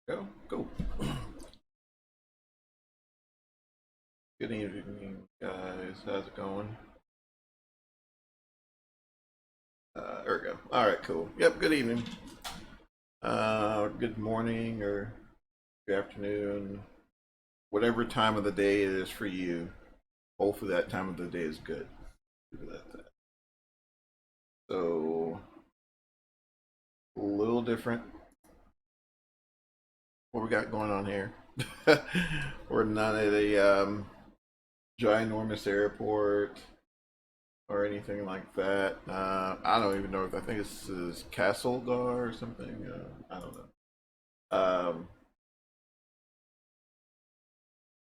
Go. Good evening, guys. How's it going? There we go. All right, cool. Yep, good evening. Good morning or good afternoon, whatever time of the day it is for you. Hopefully, that time of the day is good. So, a little different. What we got going on here? We're not at a ginormous airport or anything like that. I don't even know if I think this is Castlegar or something. I don't know.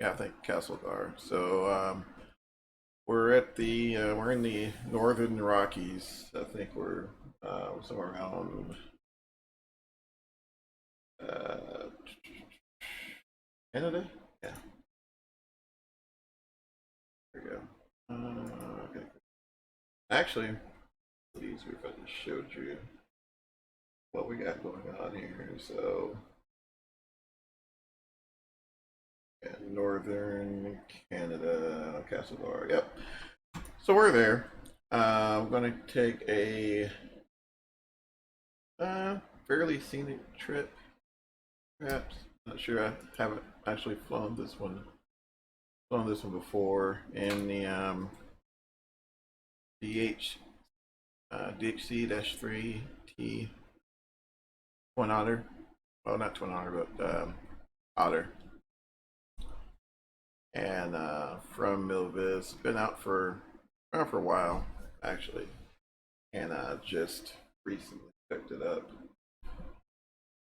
Yeah, I think Castlegar. So we're at the we're in the northern Rockies. I think we're somewhere around uh, Canada. Yeah, there we go. Okay. Actually, please, if I just showed you what we got going on here. So, yeah, northern Canada, Castlegar. Yep. So we're there. I'm going to take a fairly scenic trip, perhaps. Not sure. I haven't actually flown this one before in the DHC-3T Twin Otter. Well, not Twin Otter, but Otter. And from Milvis, been out for a while actually, and just recently picked it up.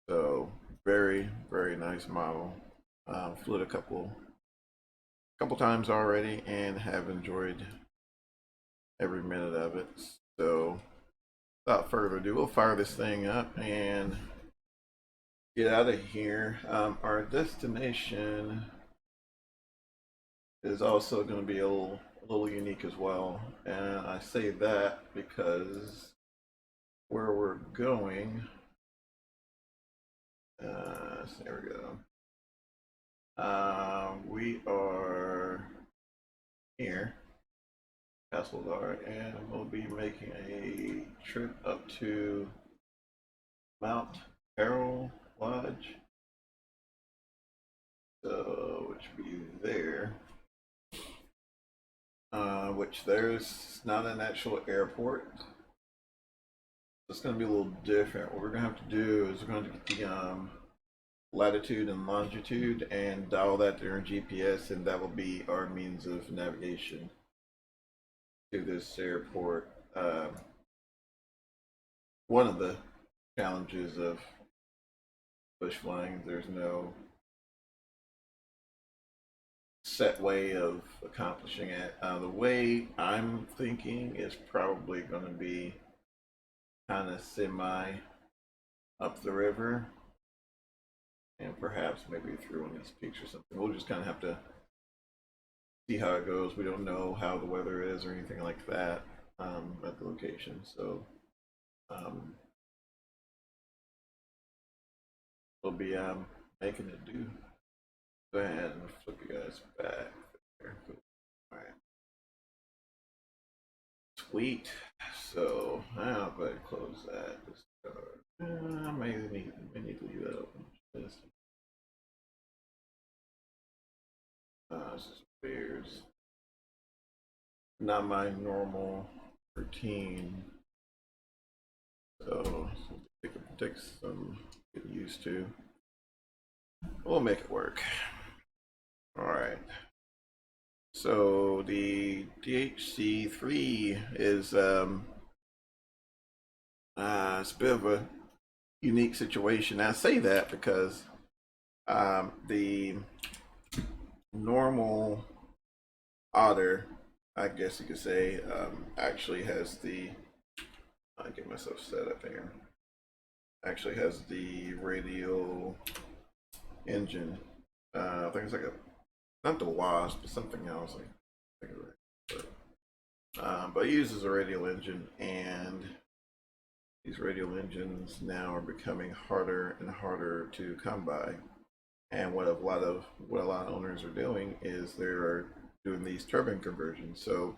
So very nice model. Flew it a couple times already and have enjoyed every minute of it. So without further ado, we'll fire this thing up and get out of here. Our destination is also going to be a little unique as well, and I say that because where we're going. So there we go. We are here, Castlegar, and we'll be making a trip up to Mount Carroll Lodge. So, which would be there. Which there's not an actual airport. It's going to be a little different. What we're going to have to do is we're going to get the latitude and longitude and dial that to our GPS, and that will be our means of navigation to this airport. One of the challenges of bush flying, there's no set way of accomplishing it. The way I'm thinking is probably going to be kind of semi up the river and perhaps maybe through one of these peaks or something. We'll just kind of have to see how it goes. We don't know how the weather is or anything like that at the location, so we'll be making it do. Go ahead and flip you guys back there. All right, sweet. So I'll go ahead and close that. I may need to leave that open. This is bears. Not my normal routine. So it takes some getting used to. We'll make it work. All right. So the DHC-3 is it's a bit of a unique situation. I say that because the normal Otter, I guess you could say, actually has the. I get myself set up here. Actually has the radial engine. I think it's like a not the Wasp, but something else. But it uses a radial engine, and these radial engines now are becoming harder and harder to come by. And what a lot of owners are doing is they're doing these turbine conversions. So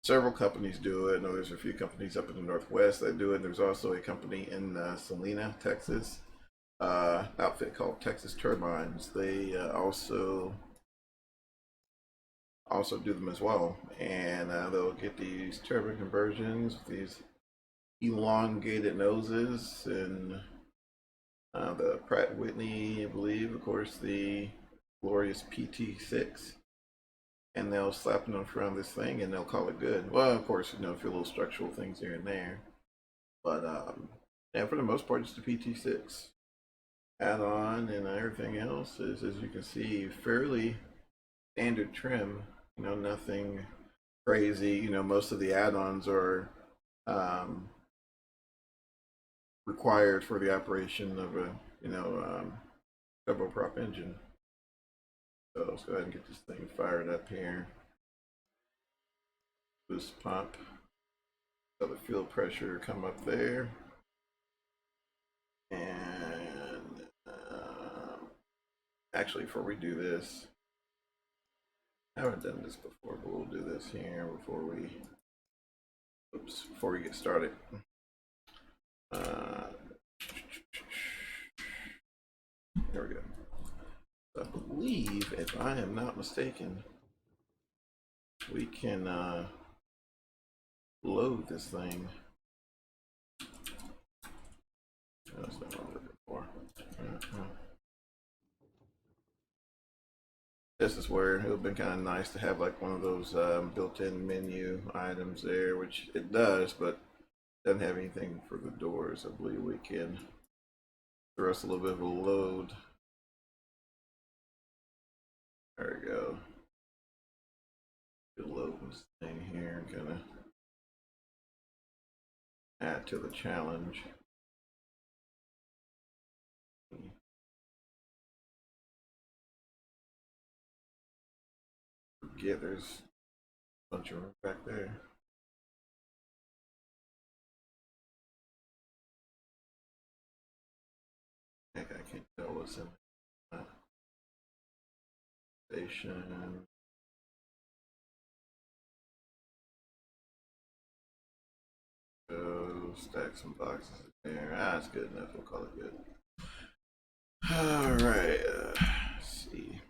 several companies do it. I know there's a few companies up in the Northwest that do it. There's also a company in Salina, Texas, outfit called Texas Turbines. They also do them as well, and they'll get these turbine conversions, these elongated noses, and the Pratt Whitney, I believe, of course, the glorious PT6, and they'll slap it in front of this thing and they'll call it good. Well, of course, a few little structural things here and there, but yeah, for the most part, it's the PT6 add-on, and everything else is, as you can see, fairly standard trim. Nothing crazy. Most of the add-ons are required for the operation of a turboprop engine. So let's go ahead and get this thing fired up here. Boost pump. So the fuel pressure come up there. And actually, before we do this, I haven't done this before, but we'll do this here before we get started. There we go. I believe, if I am not mistaken, we can load this thing. That's not what I'm looking for. This is where it would have been kind of nice to have like one of those built-in menu items there, which it does, but doesn't have anything for the doors. I believe we can throw us a little bit of a load. There we go. Good load this thing here, kind of add to the challenge. Yeah, there's a bunch of room back there. Heck, I can't tell what's in that station. Go stack some boxes in there. That's good enough. We'll call it good. All right. Let's see.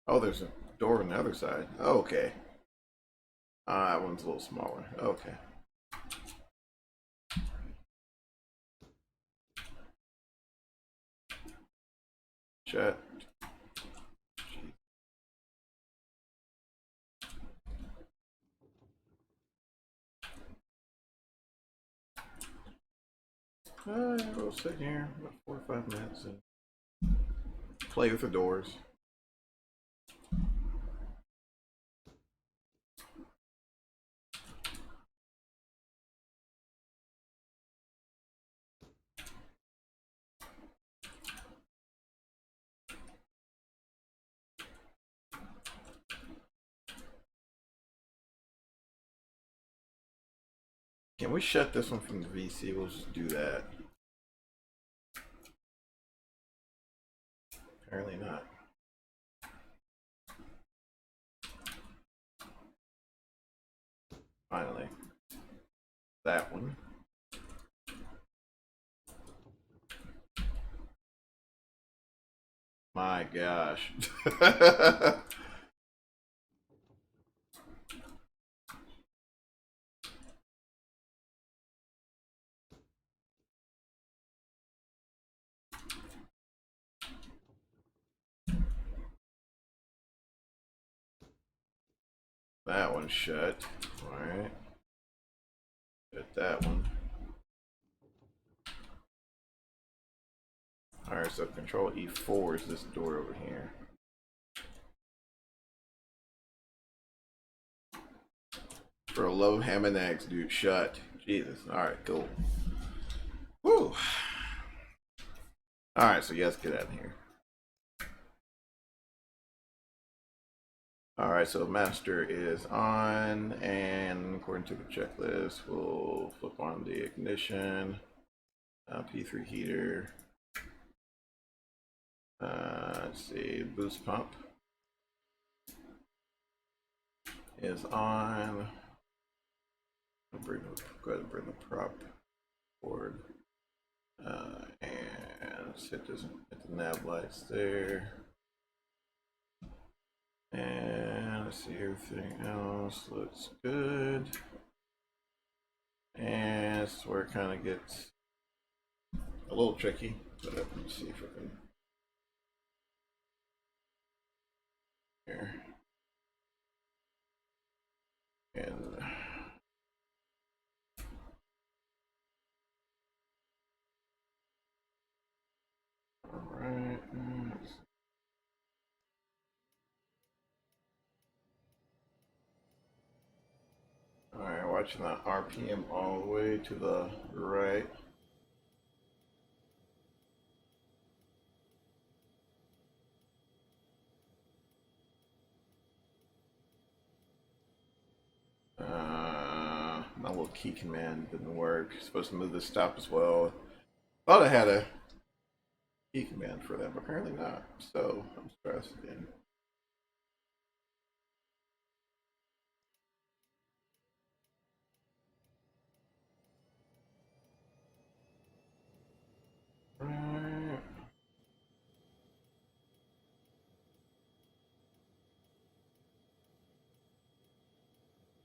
Oh, there's a door on the other side. Oh, okay. That one's a little smaller. Okay. Shut. We'll sit here about 4 or 5 minutes and play with the doors. Can we shut this one from the VC? We'll just do that. Apparently not. Finally. That one. My gosh. That one's shut. Alright. Shut that one. Alright, so control E4 is this door over here. For a low ham and eggs, dude, shut. Jesus. Alright, cool. Woo. Alright, so yes, get out of here. Alright, so master is on, and according to the checklist, we'll flip on the ignition, P3 heater, let's see, boost pump is on. Go ahead and bring the prop forward, and let's hit the nav lights there. And let's see, everything else looks good. And this is where it kind of gets a little tricky, but let's see if we can. Here. And alright. Alright, watching that RPM all the way to the right. My little key command didn't work. Supposed to move the stop as well. Thought I had a key command for that, but apparently not. So I'm stressed again.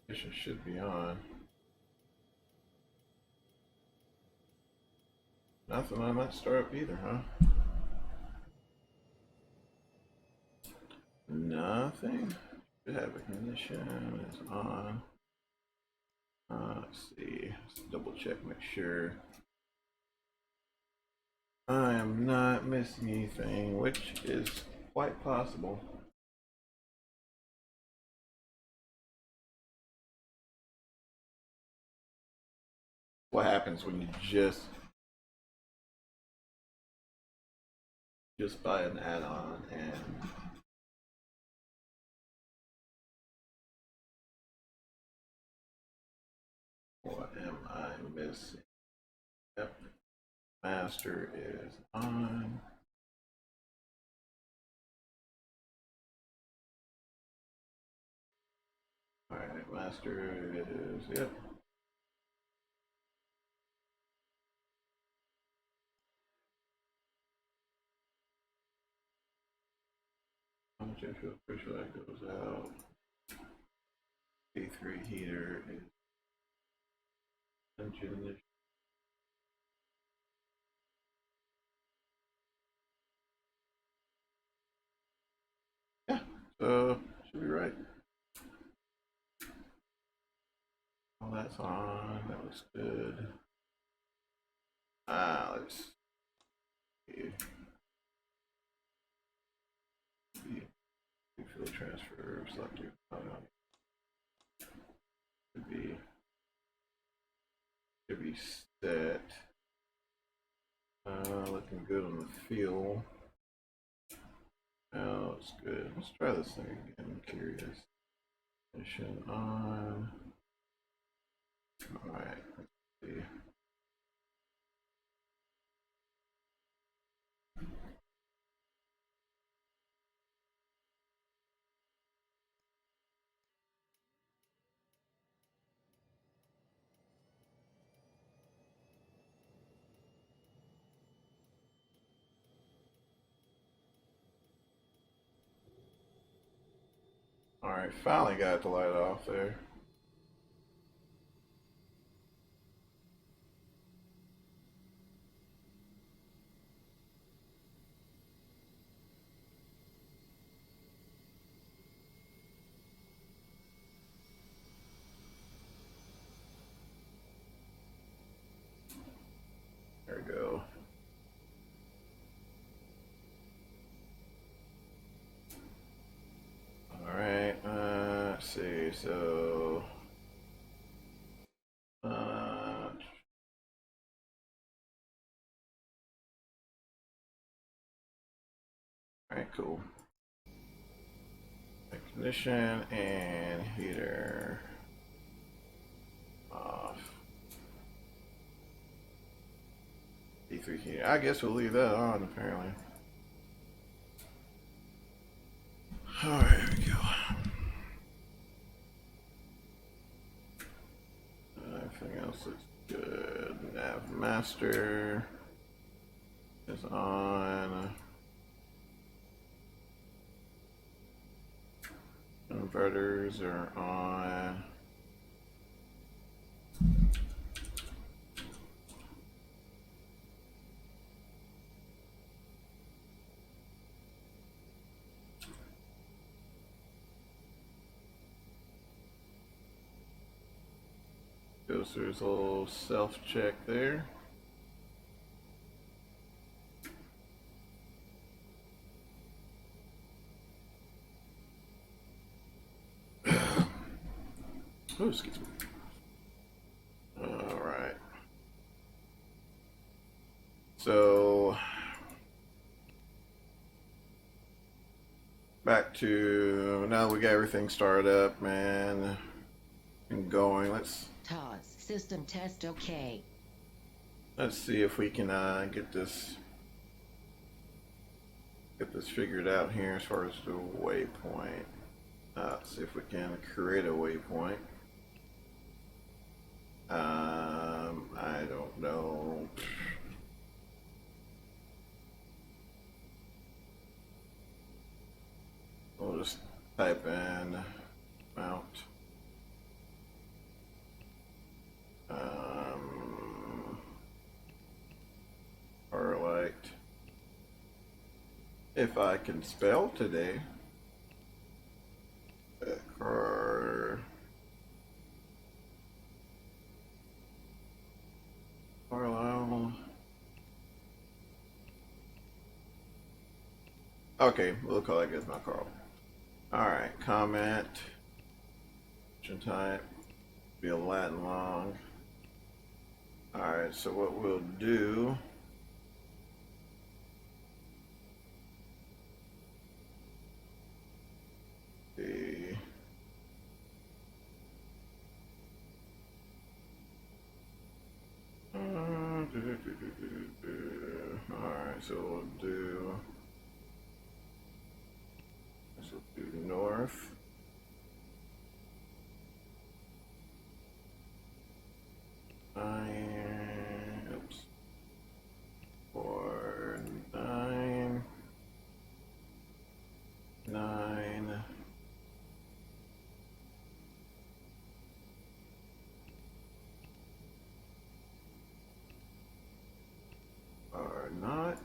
Ignition should be on. Nothing on that startup either, huh? Nothing. Should have ignition is on. Let's see. Let's double check, make sure I am not missing anything, which is quite possible. What happens when you just buy an add-on and what am I missing? Yep. Master is on. Alright, master is, yep. Jet fuel pressure that goes out. P3 heater is engine. Yeah, so should be right. All that's on. That looks good. Let's see. Fuel transfer selected. Should be set. Looking good on the fuel. Oh, it's good. Let's try this thing again. I'm curious. Mission on. Alright, let's see. Alright, finally got the light off there. There we go. Alright, let's see, so alright, cool. ignition and heater off. P3 heater. I guess we'll leave that on apparently. Alright, here we go. Everything else looks good. Nav master is on. Inverters are on. Goes through his little self-check there. Oh, excuse me. All right. So back to now we got everything started up, man, and going. Let's system test okay. Let's see if we can get this figured out here as far as the waypoint. Let's see if we can create a waypoint. I don't know. We'll just type in mount. Or like, if I can spell today. Carlisle. Okay, we'll call that good, not Carl. Alright, comment. Type. Be a Latin long. Alright, so what we'll do. Alright, so we'll do this will do north. Oops. 4, 9, 9. Or not.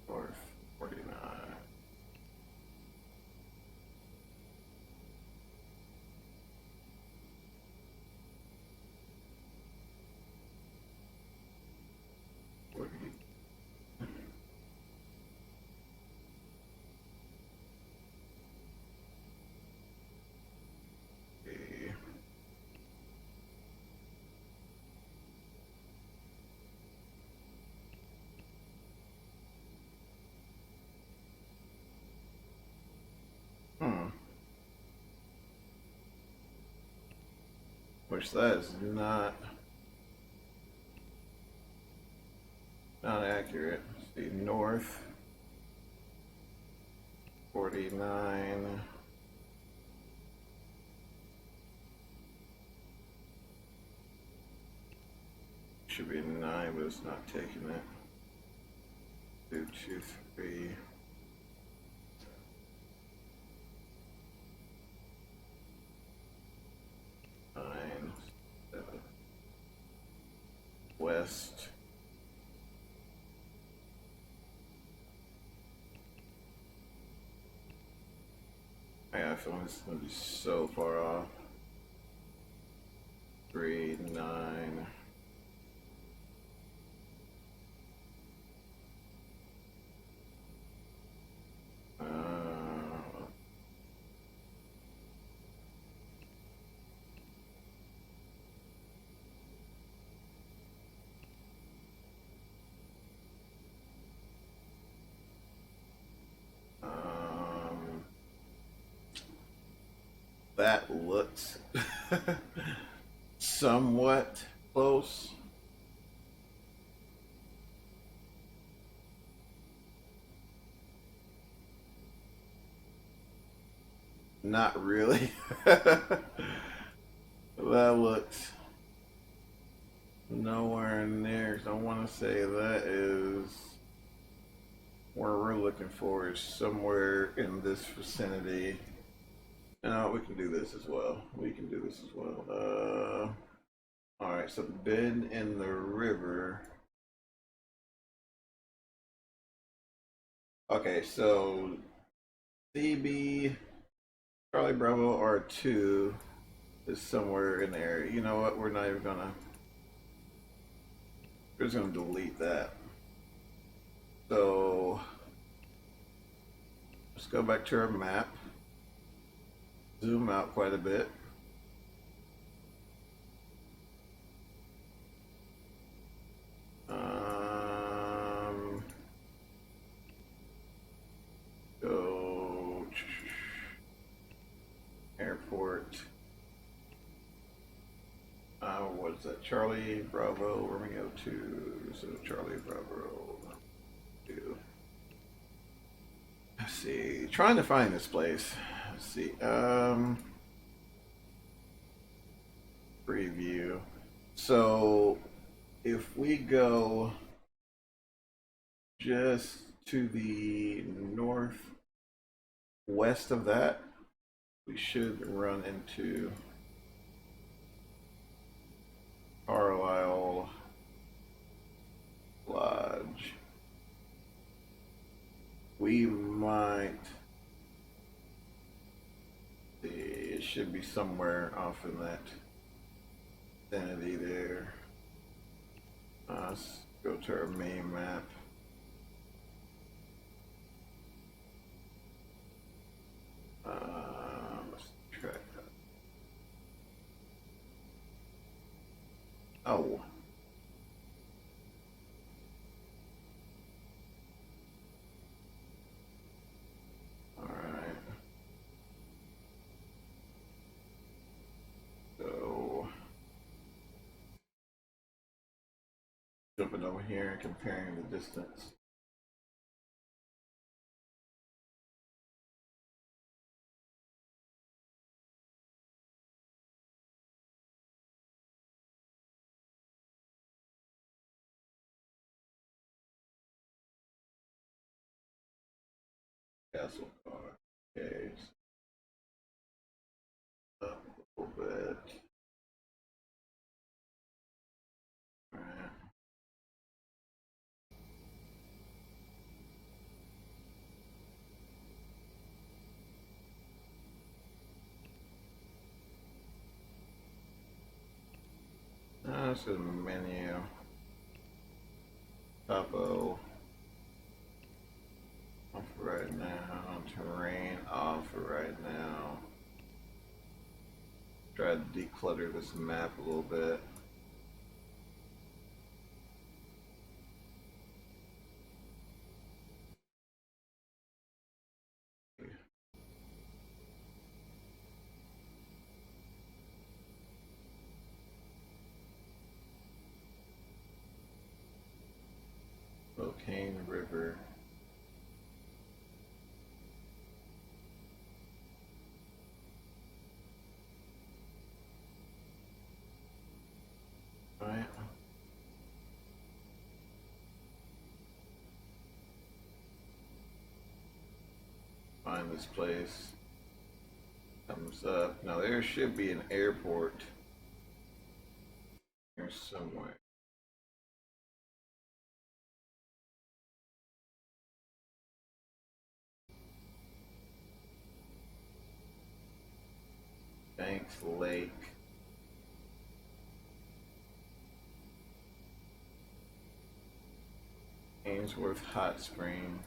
Or 49. Which that is not accurate. Let's see, north 49. Should be 9, but it's not taking it. 2, 2, 3. West. I feel like it's gonna be so far off. 3, 9. that looks somewhat close. Not really. That looks nowhere near. I want to say that is where we're looking for is somewhere in this vicinity. No, we can do this as well. We can do this as well. All right, so the bend in the river. Okay, so CB Charlie Bravo R2 is somewhere in there. You know what? We're not even gonna. We're just gonna delete that. So let's go back to our map. Zoom out quite a bit. Go airport. What is that? Charlie Bravo Romeo 2. So Charlie Bravo 2. Let's see. Trying to find this place. Let's see. Preview. So if we go just to the northwest of that, we should run into Carlisle Lodge. We might see, it should be somewhere off in that vicinity there. Let's go to our main map. Let's track that. Oh. All right. So jumping over here and comparing the distance. Castle car. Okay. Up a little bit. All right. This is menu. Topo. Off right now. Terrain off right now. Try to declutter this map a little bit. Cocaine River. Right. Find this place. Comes up. Now there should be an airport here somewhere. Banks Lake. Ainsworth Hot Springs.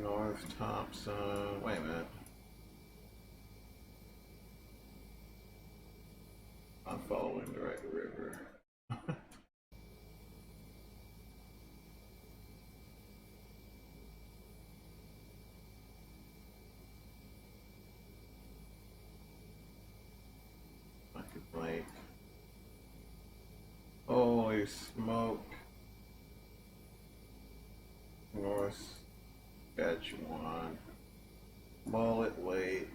North Thompson. Wait a minute. I'm following the right river. I could like, holy smoke. North Saskatchewan, Mullet Lake.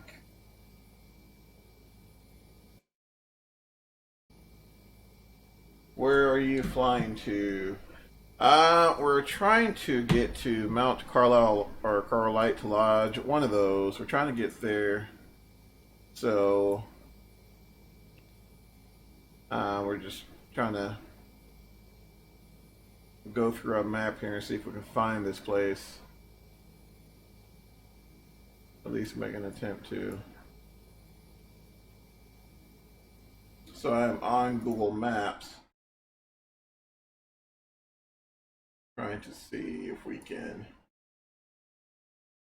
Where are you flying to? We're trying to get to Mount Carlisle or Carlite Lodge, one of those. We're trying to get there. So, we're just trying to go through our map here and see if we can find this place. At least make an attempt to. So I'm on Google Maps, trying to see if we can.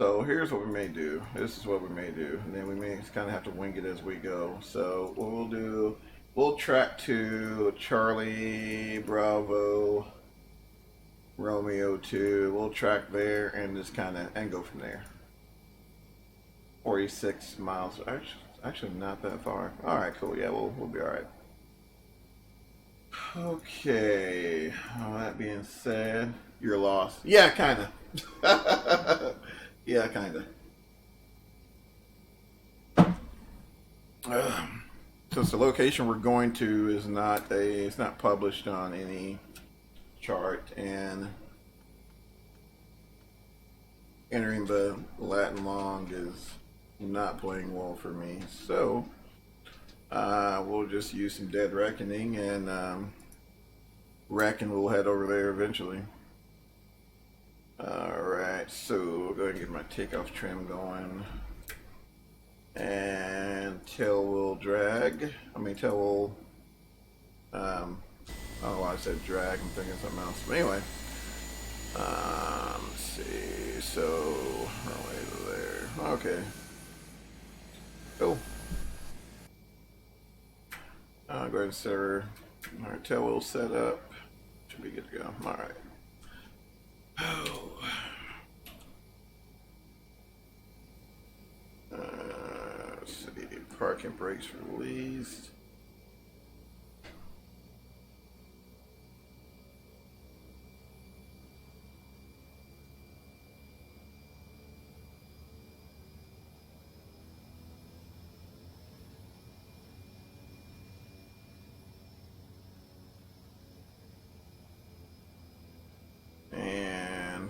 So here's what we may do. This is what we may do, and then we may kind of have to wing it as we go. So what we'll do, we'll track to Charlie Bravo Romeo 2. We'll track there and just kind of and go from there. 46 miles. Actually not that far. All right, cool. Yeah, we'll be all right. Okay. All that being said, you're lost. Yeah, kind of. Yeah, kind of. Since the location we're going to is it's not published on any chart, and entering the Latin long is not playing well for me. So we'll just use some Dead Reckoning, and reckon we'll head over there eventually. Alright, so we'll go ahead and get my takeoff trim going. And tail wheel drag. Tail wheel. Oh, I said drag. I'm thinking something else. But anyway. Let's see. So, runway there. Okay. Cool. Go ahead and set our tail wheel set up. Should be good to go. Alright. Oh. Let's see. Parking brakes released.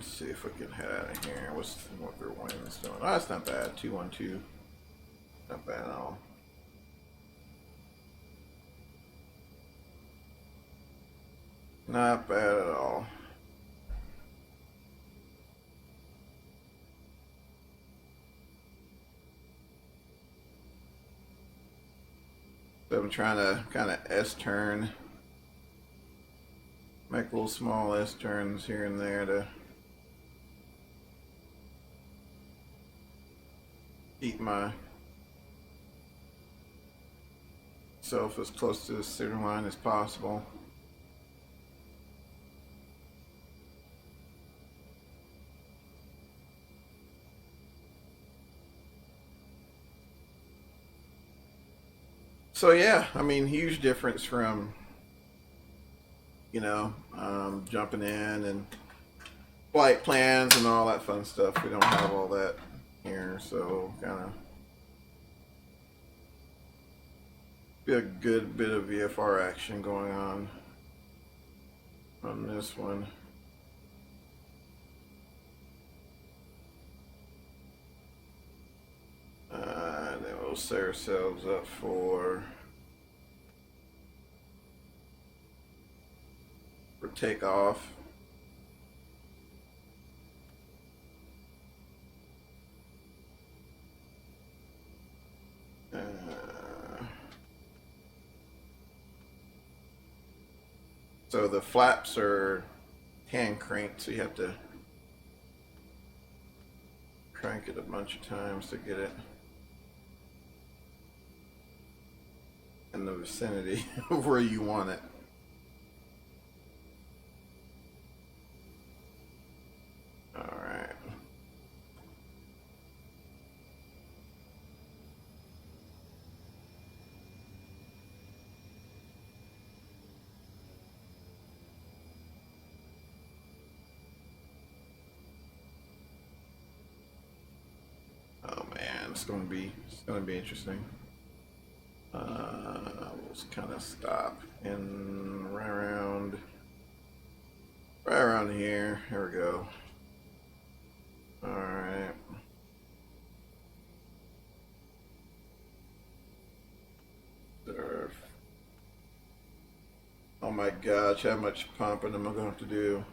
See if we can head out of here. What their wind's doing? Oh, that's not bad. 212. Not bad at all. Not bad at all. So I'm trying to kind of S-turn. Make little small S-turns here and there to keep myself as close to the center line as possible. So yeah, huge difference from, jumping in and flight plans and all that fun stuff. We don't have all that here, so kind of be a good bit of VFR action going on this one. Then we'll set ourselves up for takeoff. So the flaps are hand cranked, so you have to crank it a bunch of times to get it in the vicinity of where you want it. All right. Oh man, it's gonna be interesting. We'll just kind of stop in right around here. Here we go. All right. Surf. Oh my gosh, how much pumping am I going to have to do?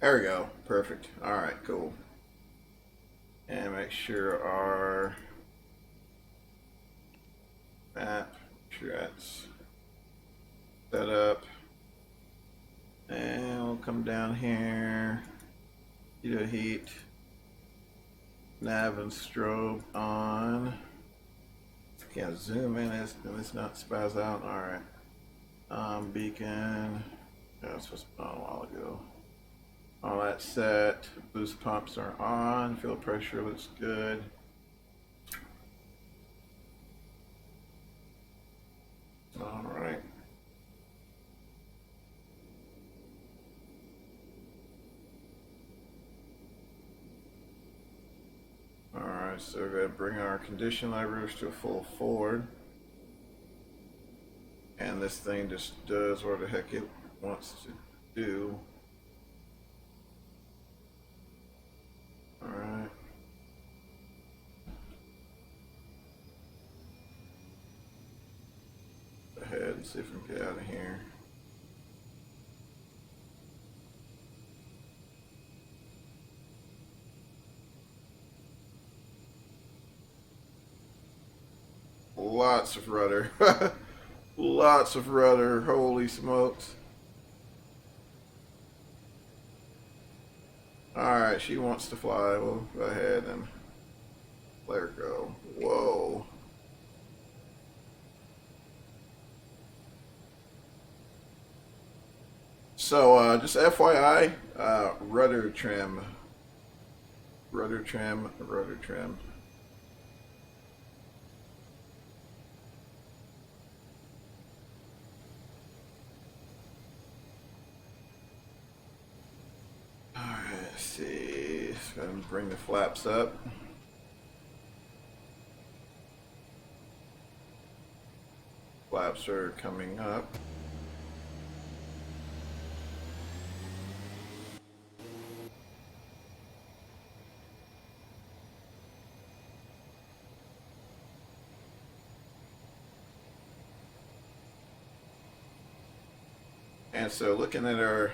There we go. Perfect. All right, cool. And make sure our map, make sure that's set up. And we'll come down here. Keto heat. Nav and strobe on. Can't zoom in and it's not spaz out. Alright. Beacon. Yeah, that's supposed to be on a while ago. All that set. Boost pumps are on. Fuel pressure looks good. Alright. Alright, so we're going to bring our condition libraries to a full forward. And this thing just does what the heck it wants to do. Alright. Go ahead and see if we can get out of here. Lots of rudder. Lots of rudder. Holy smokes. Alright, she wants to fly. We'll go ahead and let her go. Whoa. So, just FYI, rudder trim. Rudder trim, rudder trim. Let's see, just gonna bring the flaps up. Flaps are coming up. And so looking at our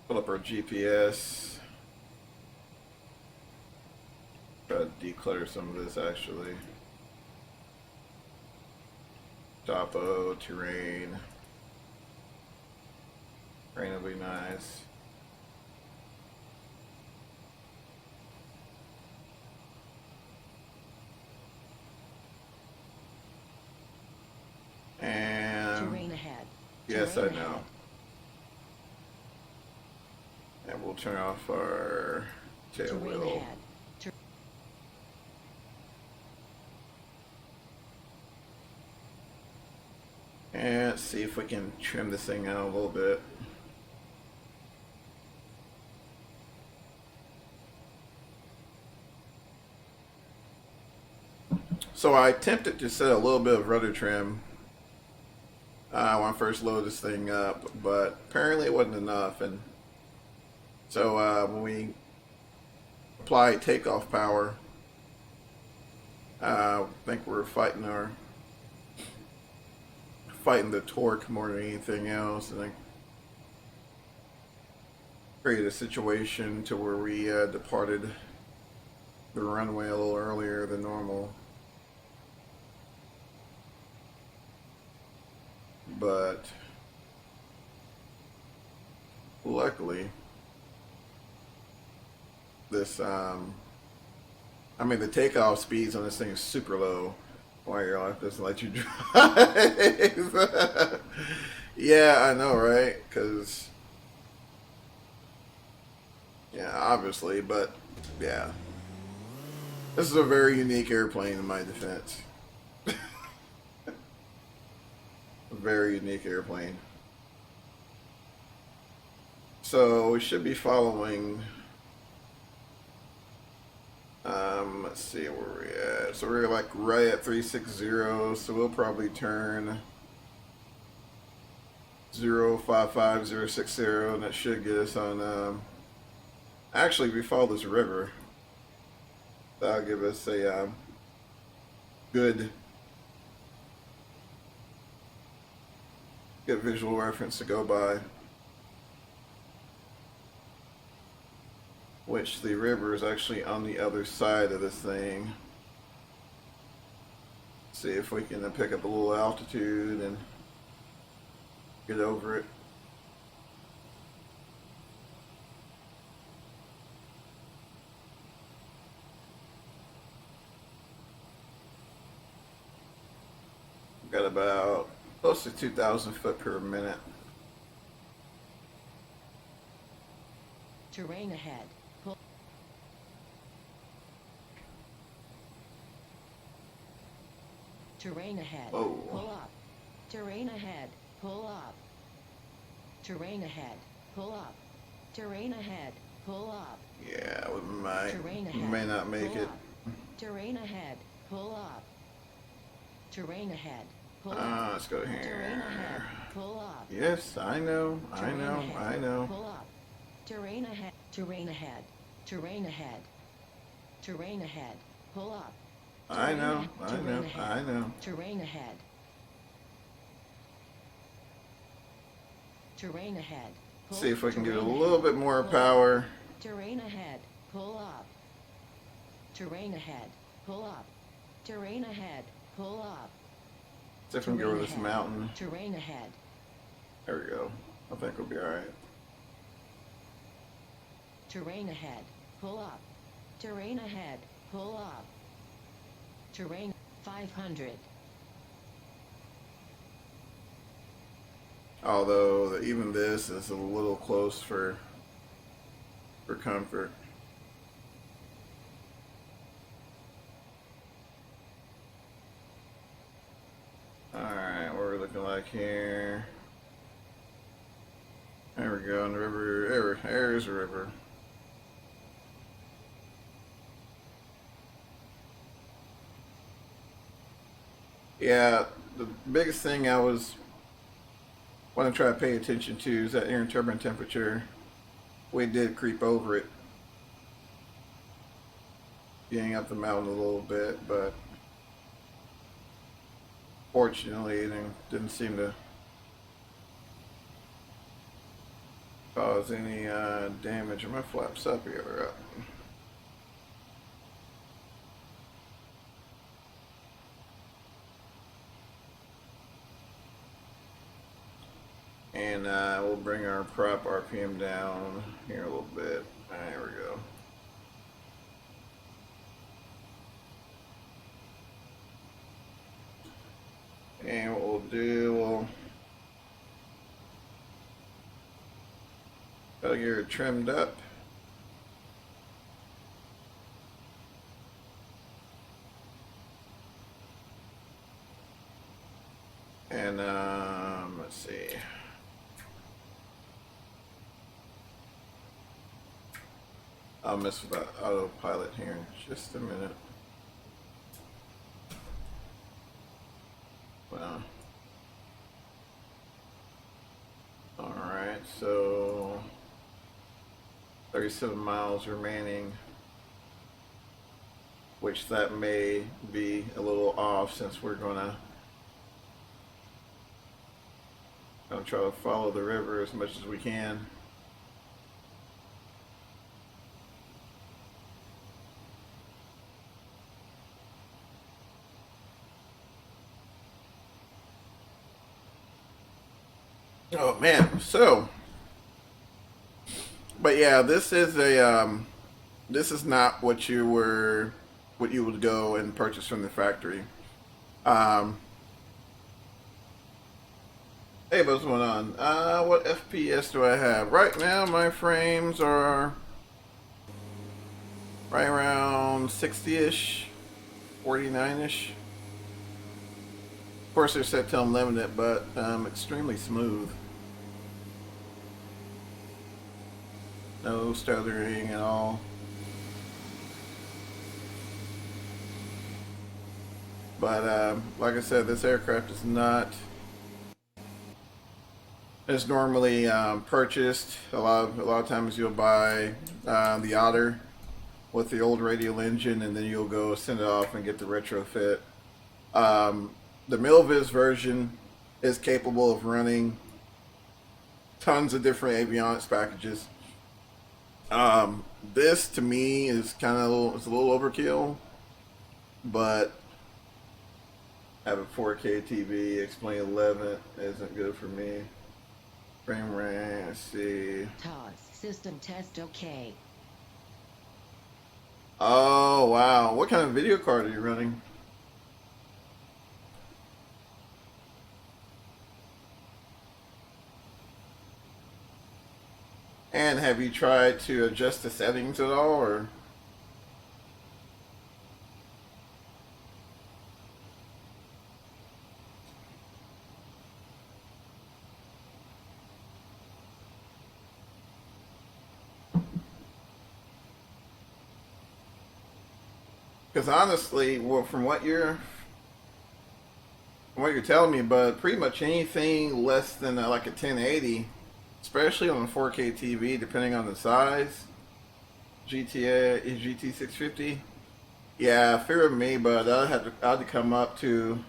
pull up our GPS. Try to declutter some of this actually. Topo, terrain. Terrain will be nice. And Terrain ahead. yes, Terrain I know. ahead. And we'll turn off our tail Terrain wheel. ahead. And let's see if we can trim this thing out a little bit. So I attempted to set a little bit of rudder trim when I first loaded this thing up, but apparently it wasn't enough. And so when we apply takeoff power, I think we're fighting the torque more than anything else, and I created a situation to where we departed the runway a little earlier than normal. But luckily, this I mean, the takeoff speeds on this thing is super low. Why your life doesn't let you drive? Yeah, I know, right? Because, yeah, obviously, but yeah, this is a very unique airplane in my defense. A very unique airplane. So we should be following. Let's see where we're at. So we're like right at 360. So we'll probably turn 055060, and that should get us on. Actually, we follow this river. That'll give us a good visual reference to go by. Which the river is actually on the other side of this thing. See if we can pick up a little altitude and get over it. We've got about close to 2,000 foot per minute. Terrain ahead. Pull. Terrain ahead. Whoa. Pull up. Terrain ahead. Pull up. Terrain ahead. Pull up. Terrain ahead. Pull up. Yeah, we might. Terrain We ahead. may not make Pull it. up. Terrain ahead. Pull up. Terrain ahead. Pull up. Let's go Terrain here. ahead. Pull up. Yes, I know. I Terrain know. ahead. I know. Pull up. Terrain ahead. Terrain ahead. Terrain ahead. Terrain ahead. Pull up. I know. I Terrain know. ahead. I know. Terrain ahead. Terrain ahead. Pull. See if we can get a Terrain little ahead. bit more Pull up. power. Terrain ahead. Pull up. Terrain ahead. Pull up. Terrain ahead. Pull up. See if we can go over this ahead. mountain. Terrain ahead. There we go. I think we'll be alright. Terrain ahead. Pull up. Terrain ahead. Pull up. Terrain 500. Although even this is a little close for comfort. Alright, what we're looking like here. There we go, in the river. There's the river. Yeah, the biggest thing I want to try to pay attention to is that air and turbine temperature. We did creep over it, getting up the mountain a little bit, but fortunately it didn't seem to cause any damage. Are my flaps up here or up? And we'll bring our prop RPM down here a little bit. There we go. And what we'll do, we'll gotta get her trimmed up. And let's see. I'll mess with that autopilot here in just a minute. Well, alright, so 37 miles remaining, which that may be a little off since we're gonna try to follow the river as much as we can. Oh man, so, but yeah, this is not what what you would go and purchase from the factory. Hey, what's going on? What FPS do I have? Right now, my frames are right around 60-ish, 49-ish. Of course, they're set to unlimited, but extremely smooth. No stuttering at all. But like I said, this aircraft is not as normally purchased. A lot of times you'll buy the Otter with the old radial engine, and then you'll go send it off and get the retrofit. The Milviz version is capable of running tons of different avionics packages. This to me is kind of it's a little overkill, but having 4K TV, Explain 11 isn't good for me. Frame rate, let's see. TOS system test okay. Oh wow, what kind of video card are you running? And have you tried to adjust the settings at all, or? Because honestly, well, from what you're telling me, but pretty much anything less than like a 1080, especially on a 4K TV, depending on the size, GT650. Yeah, if it were me, but I'd have to come up to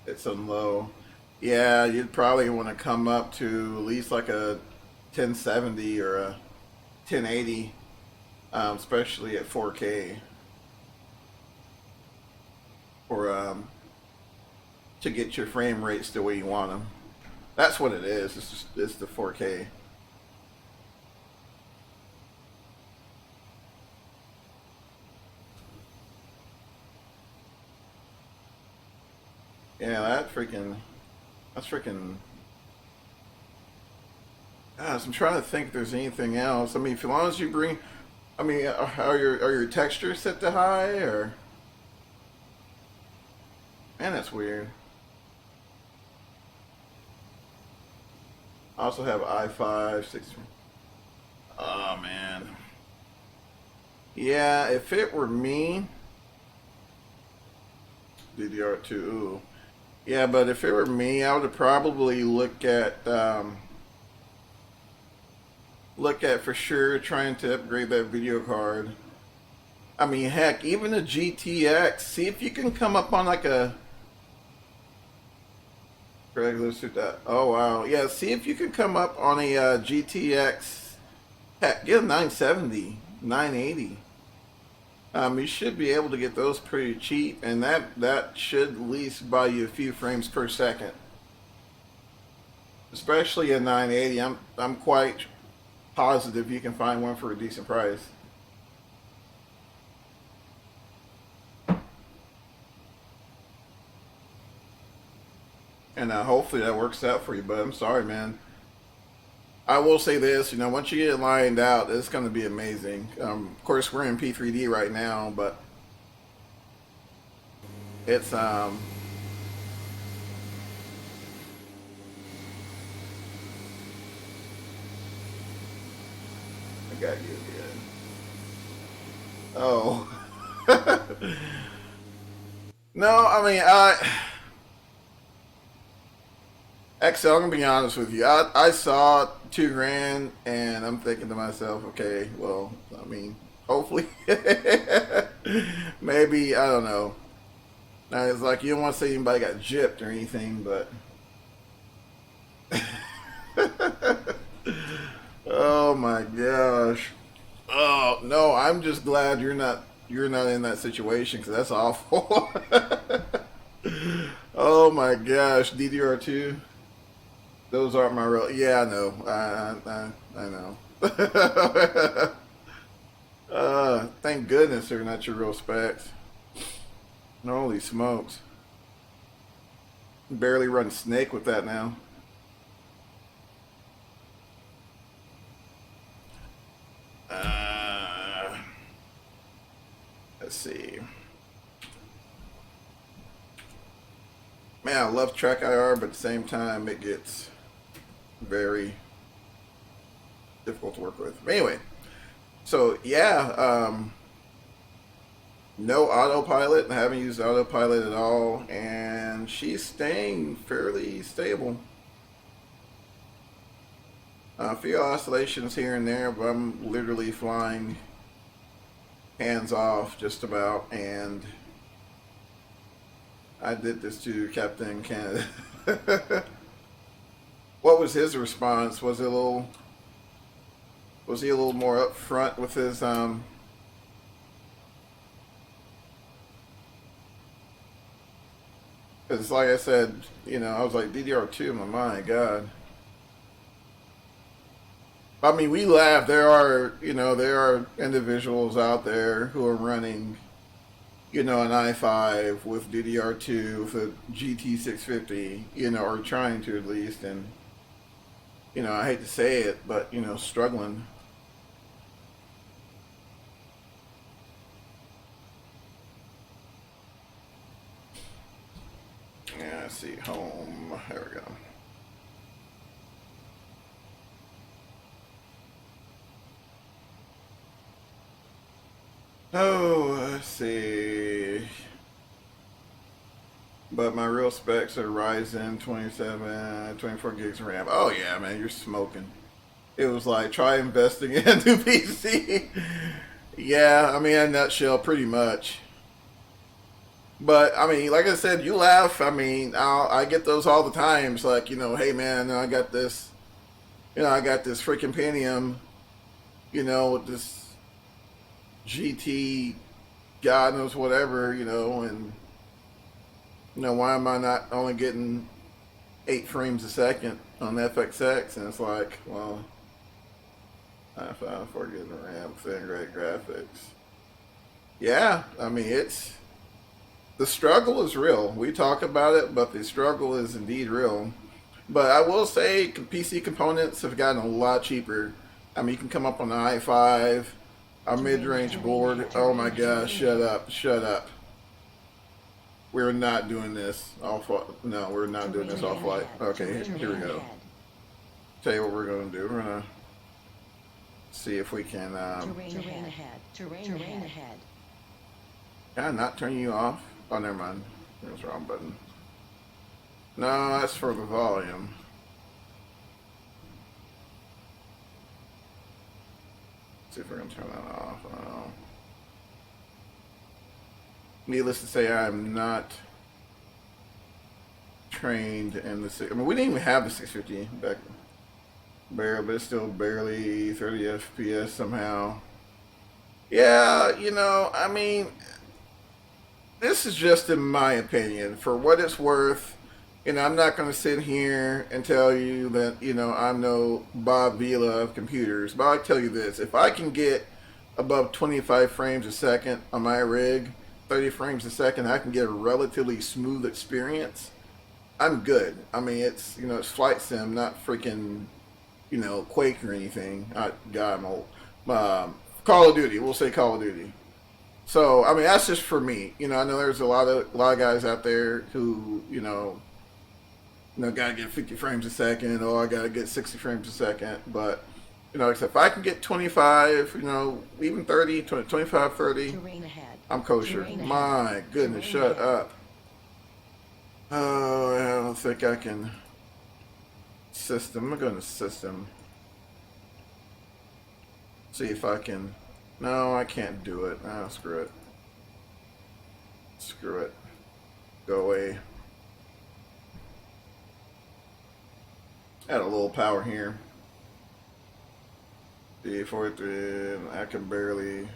it's on low. Yeah, you'd probably want to come up to at least like a 1070 or a 1080, especially at 4K, or to get your frame rates the way you want them. That's what it is. It's the 4K. Yeah, that's freaking. Gosh, I'm trying to think if there's anything else. I mean, as long as you bring, I mean, are your textures set to high or? Man, that's weird. I also have i5 6. Oh man. Yeah, if it were me, DDR2. Ooh. Yeah, but if it were me, I would probably look at for sure trying to upgrade that video card. I mean, heck, even a GTX. See if you can come up on like a regular suit. Oh wow, yeah. See if you can come up on a GTX. Heck, get a 970, 980. You should be able to get those pretty cheap, and that should at least buy you a few frames per second. Especially a 980, I'm quite positive you can find one for a decent price. And hopefully that works out for you, but I'm sorry, man. I will say this, once you get it lined out, it's going to be amazing. Of course, we're in P3D right now, but it's I got you again. Oh. No, I mean, Excel, I'm gonna be honest with you. I saw $2,000 and I'm thinking to myself, okay, well, I mean, hopefully, maybe, I don't know. Now it's like you don't want to say anybody got gypped or anything, but oh my gosh. Oh no, I'm just glad you're not in that situation because that's awful. Oh my gosh, DDR2. Those aren't my real. Yeah, I know. I know. Thank thank goodness they're not your real specs. Holy smokes. Barely run snake with that now. Let's see. Man, I love track IR, but at the same time, it gets very difficult to work with. Anyway, so yeah, no autopilot. I haven't used autopilot at all, and she's staying fairly stable. A few oscillations here and there, but I'm literally flying hands off just about, and I did this to Captain Canada. What was his response? Was he a little more upfront with his Because like I said, you know, I was like DDR2 in my mind, God. I mean, we laugh. There are individuals out there who are running, you know, an i5 with DDR2 with a GT650, you know, or trying to at least, and you know, I hate to say it, but you know, struggling. Yeah, let's see, home. There we go. Oh, let's see. But my real specs are Ryzen 27, 24 gigs of RAM. Oh yeah, man, you're smoking. It was like, try investing in a new PC. Yeah, I mean, in a nutshell, pretty much. But I mean, like I said, you laugh. I mean, I get those all the time. It's like, you know, hey man, I got this, you know, I got this freaking Pentium, you know, with this GT, God knows whatever, you know, and you know, why am I not only getting 8 frames a second on FXX? And it's like, well, I found for getting the RAM with great graphics. Yeah, I mean, the struggle is real. We talk about it, but the struggle is indeed real. But I will say, PC components have gotten a lot cheaper. I mean, you can come up on the i5, our mid-range board. Oh my gosh, shut up, shut up. We're not doing this off. No, we're not doing this off light. Okay, here we go. Tell you what we're gonna do. We're gonna see if we can. Terrain ahead. Terrain ahead. Can I not turn you off? Oh, never mind. That was the wrong button. No, that's for the volume. Let's see if we're gonna turn that off. Oh. Needless to say, I am not trained in the I mean, we didn't even have the 650 back there, but it's still barely 30 FPS somehow. Yeah, you know, I mean, this is just in my opinion. For what it's worth, you know, I'm not going to sit here and tell you that, you know, I'm no Bob Vila of computers, but I'll tell you this. If I can get above 25 frames a second on my rig, 30 frames a second, I can get a relatively smooth experience, I'm good. I mean, it's, you know, it's flight sim, not freaking, you know, Quake or anything. God, I'm old. Call of Duty, we'll say Call of Duty. So, I mean, that's just for me. You know, I know there's a lot of guys out there who, you know, gotta get 50 frames a second, or I gotta get 60 frames a second. But, you know, except if I can get 25, you know, even 30, 20, 25, 30, I'm kosher. My goodness, shut up. Oh, I don't think I can. System. I'm going to system. See if I can. No, I can't do it. Ah, screw it. Screw it. Go away. Add a little power here. D4, I can barely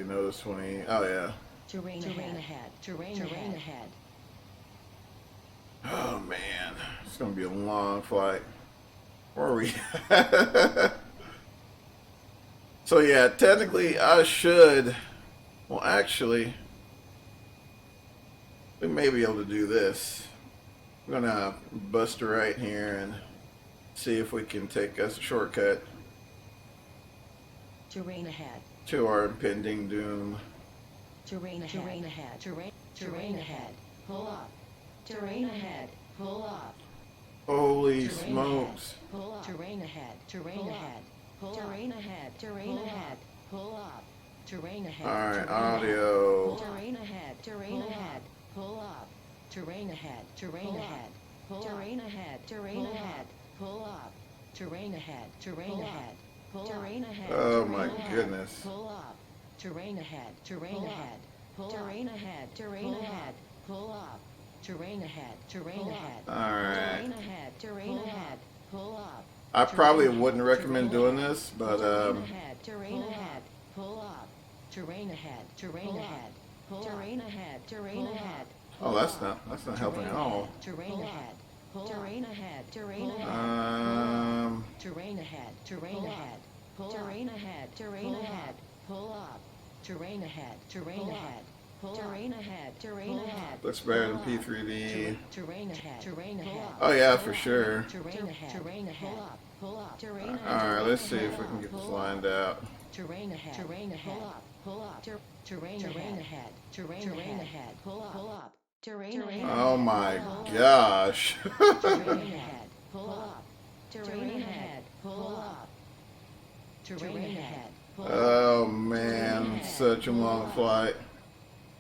notice 20. Oh yeah. Terrain ahead. Terrain ahead. Oh man, it's gonna be a long flight. Where are we? So yeah, technically I should, well actually, we may be able to do this. We're gonna bust a right here and see if we can take us a shortcut Terrain ahead. to our impending doom. Terrain ahead. Terrain ahead. Terrain ahead. Pull up. Terrain ahead. Pull up. Holy Terrain smokes. ahead. Pull up. Terrain ahead. Terrain ahead. Terrain ahead. Terrain ahead. Pull up. Terrain ahead. Alright, audio. Terrain ahead. Terrain ahead. Pull up. Terrain ahead. Terrain ahead. Terrain ahead. Terrain ahead. Pull up. Terrain ahead. Terrain ahead. Terrain ahead. Oh my goodness. Pull up. Terrain ahead. Terrain ahead. Terrain ahead. Terrain ahead. Pull up. Terrain ahead. Terrain ahead. Alright. Terrain ahead. Terrain ahead. Pull up. I probably wouldn't recommend doing this, but Terrain ahead. Terrain ahead. Pull up. Terrain ahead. Terrain ahead. Terrain ahead. Terrain ahead. oh, that's not helping at all. Terrain ahead. Terrain ahead. Terrain ahead. Terrain ahead. Terrain ahead. Terrain ahead. Terrain ahead. Pull up. Terrain ahead. Terrain ahead. Terrain ahead. Terrain ahead. Looks better than P3D. Terrain ahead. Terrain ahead. Oh yeah, for sure. Terrain ahead. Terrain ahead. Pull up. Terrain ahead. Alright, let's see if we can get this lined out. Terrain ahead. Terrain ahead. Pull up. Terrain ahead. Terrain ahead. Pull up. Terrain ahead. Oh my gosh. Terrain ahead. Pull up. Terrain ahead. Pull up. Terrain ahead. Oh man, such a long flight.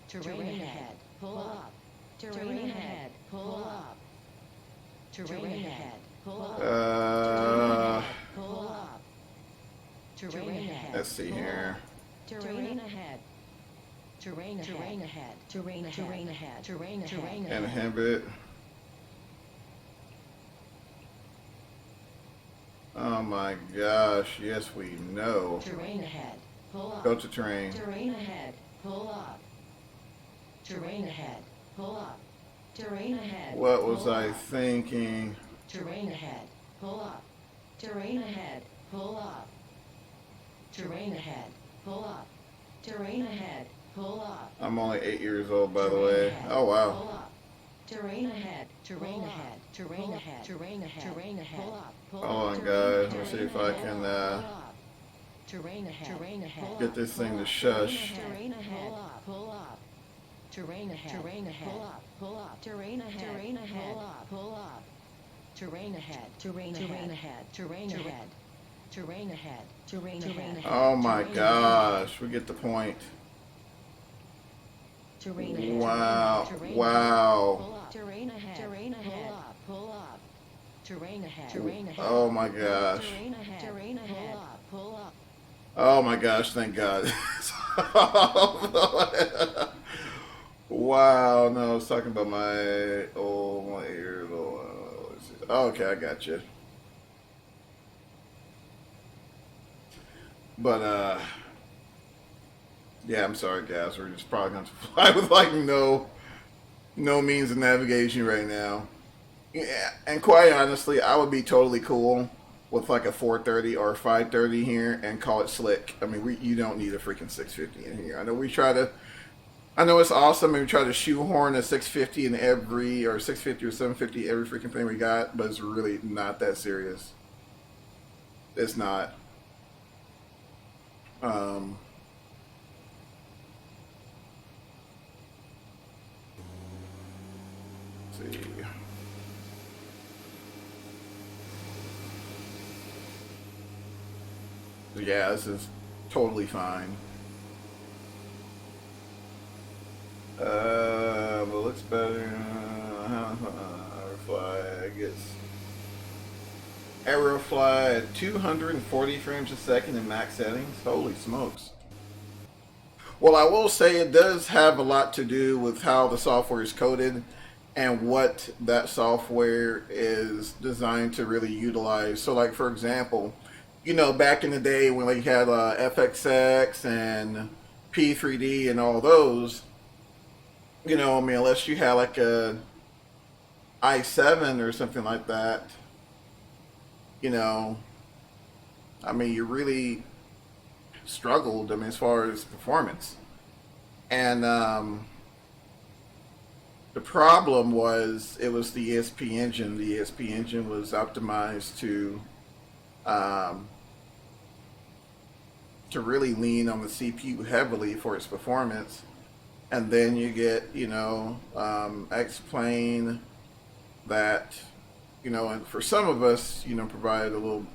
Terrain ahead. Pull up. Terrain ahead. Pull up. Terrain ahead. Pull up. Pull up. Terrain ahead. Let's see here. Terrain ahead. Terrain ahead. Terrain ahead. Terrain ahead. Terrain ahead. Terrain ahead. Inhibit. Oh my gosh, yes we know. Terrain ahead. Pull up. Go to terrain. Terrain ahead. Pull up. Terrain ahead. Pull up. Terrain ahead. What was I thinking? Terrain ahead. Pull up. Terrain ahead. Pull up. Terrain ahead. Pull up. Terrain ahead. Pull up. I'm only 8 years old, by the way. Oh wow. Pull up. Terrain ahead. Terrain ahead. Terrain ahead. Terrain ahead. Terrain ahead. Pull up. Oh my god, let's see if I can Terrain ahead. Terrain ahead. get this thing to shush. Terrain ahead. Pull up. Terrain ahead. Terrain ahead. Pull up. Terrain ahead. Terrain ahead. Pull up. Terrain ahead. Terrain ahead. Terrain ahead. Terrain ahead. Terrain ahead. Oh my gosh, we get the point. Terrain ahead. Wow, wow. Terrain ahead. Terrain ahead. Pull up. Terrain ahead. Terrain ahead. Oh my gosh. Terrain ahead. Terrain ahead. Pull up. Oh my gosh, thank God. Wow, no, I was talking about my 8 years old. Oh, okay, I got you. But, yeah, I'm sorry, guys. We're just probably going to fly with, like, no means of navigation right now. Yeah, and quite honestly, I would be totally cool with, like, a 430 or a 530 here and call it slick. I mean, you don't need a freaking 650 in here. I know it's awesome, and we try to shoehorn a 650 in every, or 650 or 750 every freaking thing we got, but it's really not that serious. It's not. Let's see. Yeah, this is totally fine. But looks better. Aerofly, I guess. Aerofly at 240 frames a second in max settings. Holy smokes. Well, I will say it does have a lot to do with how the software is coded and what that software is designed to really utilize. So, like, for example, you know, back in the day when we had FXX and P3D and all those, you know, I mean, unless you had like a i7 or something like that, you know, I mean, you really, struggled. I mean, as far as performance, and the problem was it was the ESP engine. The ESP engine was optimized to really lean on the CPU heavily for its performance, and then you get X-Plane that and for some of us provide a little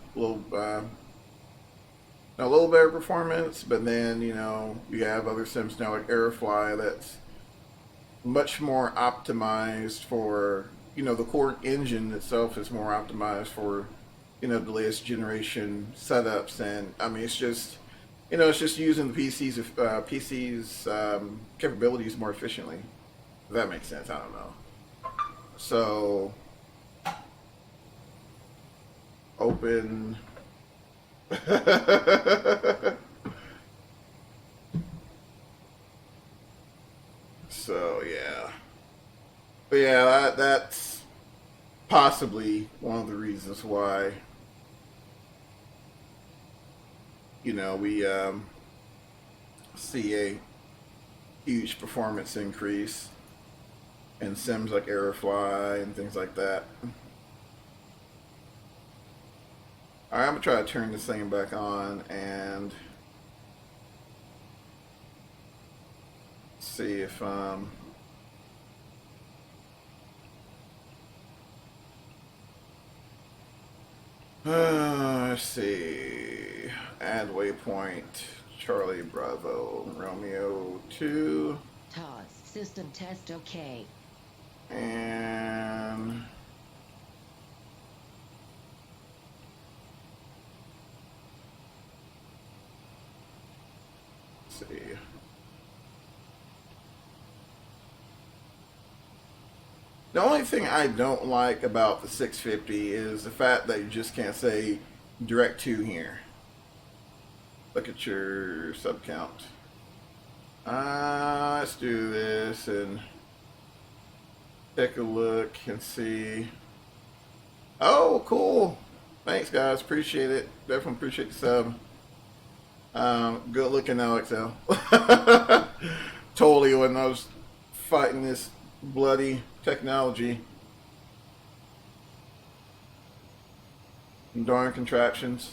better performance, but then you have other sims now like Airfly that's much more optimized for the core engine itself is more optimized for the latest generation setups, and I mean it's just using the PC's capabilities more efficiently. If that makes sense, I don't know. So open. So yeah, but yeah, that's possibly one of the reasons why we see a huge performance increase in sims like Airfly and things like that. Alright, I'm gonna try to turn this thing back on and see if let's see, add waypoint Charlie Bravo Romeo 2 Toss system test okay. and let's see. The only thing I don't like about the 650 is the fact that you just can't say direct to here. Look at your sub count. Let's do this and take a look and see. Oh, cool. Thanks, guys. Appreciate it. Definitely appreciate the sub. Good looking, Alex L. Totally when I was fighting this bloody technology. Darn contraptions.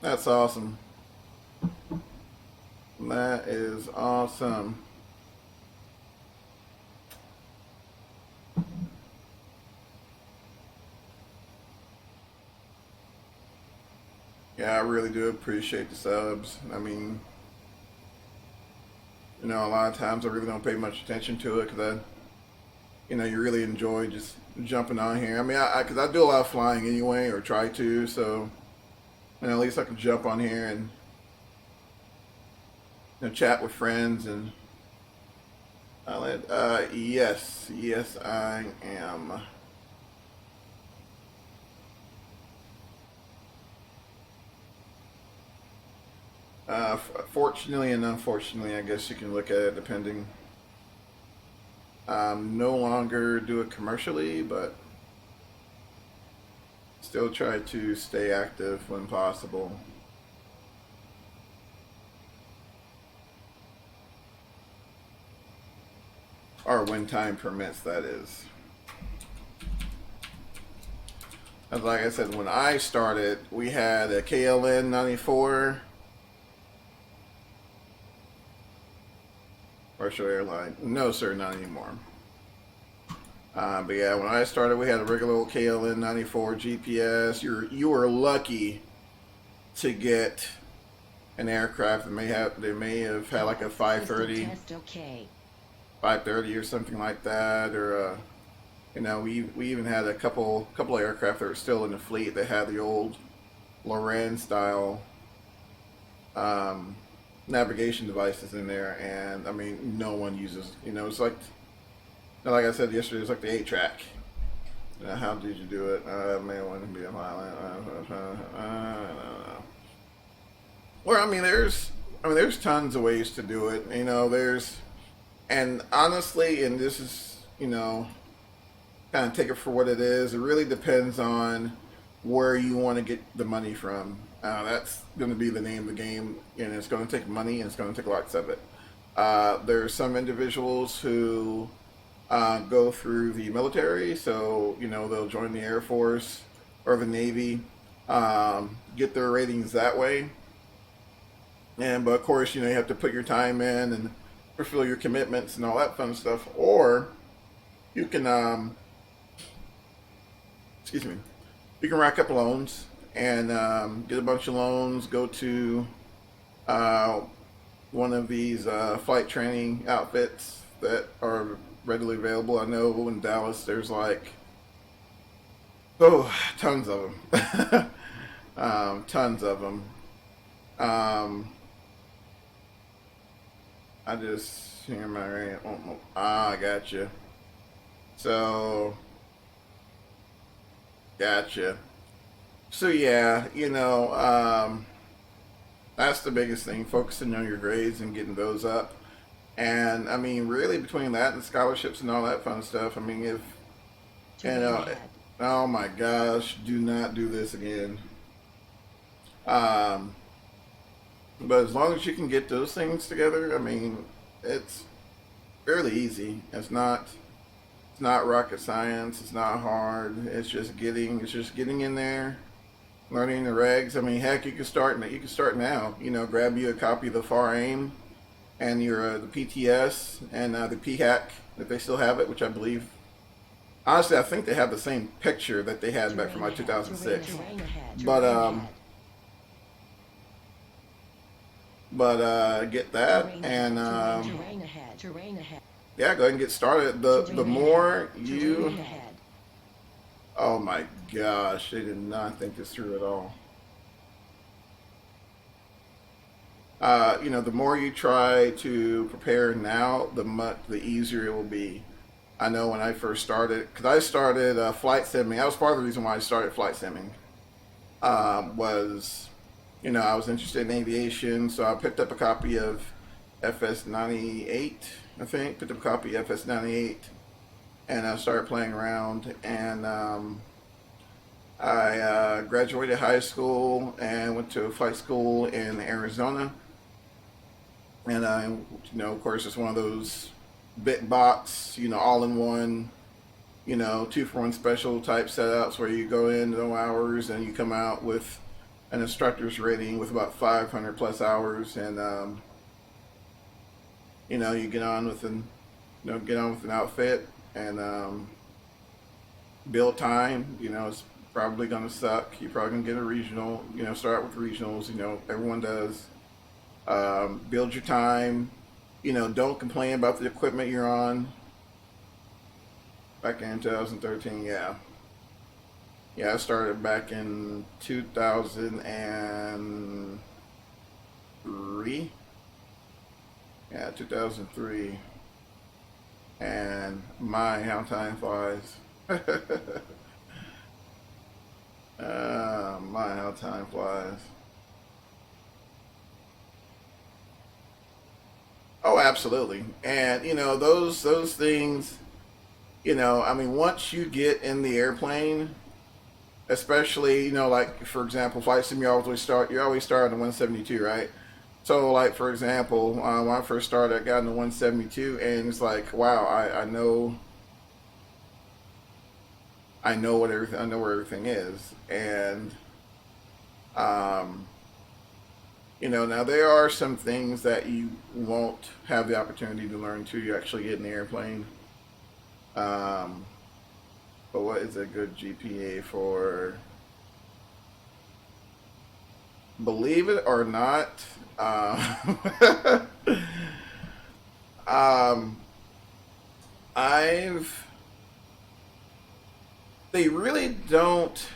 That's awesome. That is awesome. Yeah, I really do appreciate the subs. I mean, a lot of times I really don't pay much attention to it because you really enjoy just jumping on here. I mean, because I do a lot of flying anyway, or try to, so at least I can jump on here and chat with friends and yes, I am. Fortunately and unfortunately, I guess you can look at it depending. No longer do it commercially, but still try to stay active when possible. Or when time permits, that is. As like I said, when I started, we had a KLN 94. Commercial airline. No, sir, not anymore. But yeah, when I started, we had a regular old KLN 94 GPS. You were lucky to get an aircraft that they may have had like a 530, Test okay. 530 or something like that, or we even had a couple of aircraft that were still in the fleet that had the old Loran style navigation devices in there, and I mean no one uses. It's like I said yesterday, it's like the 8-track. How did you do it? May want to be a pilot. I don't know. Well, I mean, there's tons of ways to do it. And honestly, and this is kind of take it for what it is. It really depends on where you want to get the money from. That's going to be the name of the game, and it's going to take money, and it's going to take lots of it. There's some individuals who go through the military, so they'll join the Air Force or the Navy, get their ratings that way. But of course, you have to put your time in and fulfill your commitments and all that fun stuff. Or you can, excuse me, you can rack up loans and get a bunch of loans. Go to one of these flight training outfits that are readily available. I know in Dallas there's like tons of them, tons of them. I just hear my ring. I gotcha. So, gotcha. So yeah, that's the biggest thing, focusing on your grades and getting those up. And I mean, really, between that and scholarships and all that fun stuff, I mean, if oh my gosh, do not do this again. But as long as you can get those things together, I mean, it's fairly easy. It's not rocket science. It's not hard. It's just getting in there, learning the regs. I mean, heck, you can start now. Grab you a copy of the FAR AIM and your the PTS and the PHAC, if they still have it, which I believe. Honestly, I think they have the same picture that they had back from like 2006. But get that and yeah, go ahead and get started. The more you, oh my gosh, they did not think this through at all. The more you try to prepare now, the easier it will be. I know when I first started, because I started flight simming. That was part of the reason why I started flight simming. Was I was interested in aviation, so I picked up a copy of FS98, I think. Picked up a copy of FS98, and I started playing around. And I graduated high school and went to flight school in Arizona. And of course, it's one of those bit box, all-in-one, 2-for-1 special type setups where you go in no hours and you come out with an instructor's rating with about 500 plus hours, and you get on with an outfit and build time. It's probably gonna suck. You're probably gonna get a regional. Start with regionals. Everyone does. Build your time. Don't complain about the equipment you're on. Back in 2013, yeah. Yeah, I started back in 2003. Yeah, 2003. And my, how time flies. My, how time flies. Oh, absolutely. And those things. I mean, once you get in the airplane, especially like for example, flight sim, you always start on the 172, right? So like for example, when I first started, I got in the 172, and it's like, wow, I know where everything is. And now there are some things that you won't have the opportunity to learn till you actually get in the airplane. But what is a good GPA for? Believe it or not, I've they really don't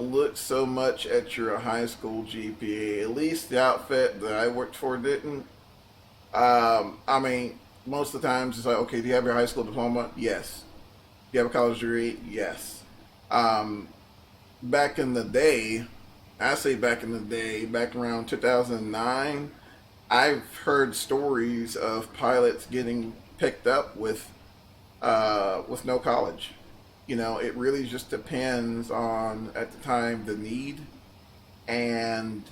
look so much at your high school GPA. At least the outfit that I worked for didn't. I mean, most of the times it's like, okay, do you have your high school diploma? Yes. Do you have a college degree? Yes. Back in the day, back around 2009, I've heard stories of pilots getting picked up with no college. You know, it really just depends on, at the time, the need and,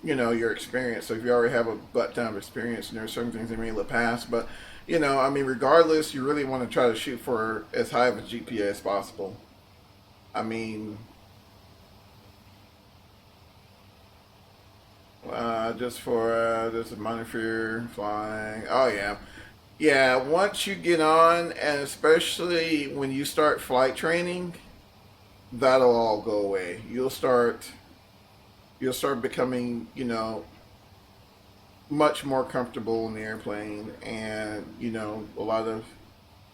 you know, your experience. So if you already have a butt ton of experience, and there are certain things that may let pass, but you know, I mean, regardless, you really want to try to shoot for as high of a GPA as possible. I mean, just a minor fear flying. Oh yeah, yeah. Once you get on, and especially when you start flight training, that'll all go away. You'll start becoming, you know, much more comfortable in the airplane, and you know, a lot of,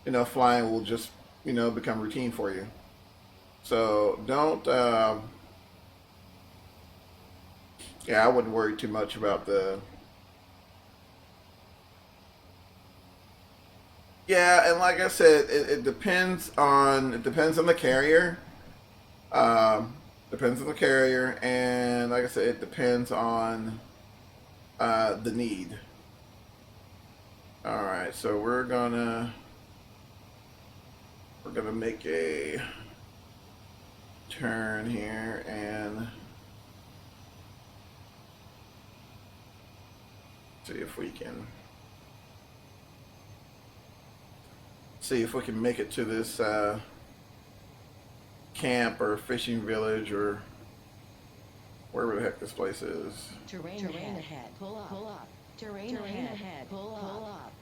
you know, flying will just, you know, become routine for you. So don't, yeah, I wouldn't worry too much about the. Yeah, and like I said, it depends on the carrier. Um, Depends on the carrier, and like I said, it depends on the need. All right, so we're gonna make a turn here and see if we can make it to this camp or fishing village or wherever the heck this place is. Terrain ahead. Pull up. Terrain ahead. Pull up.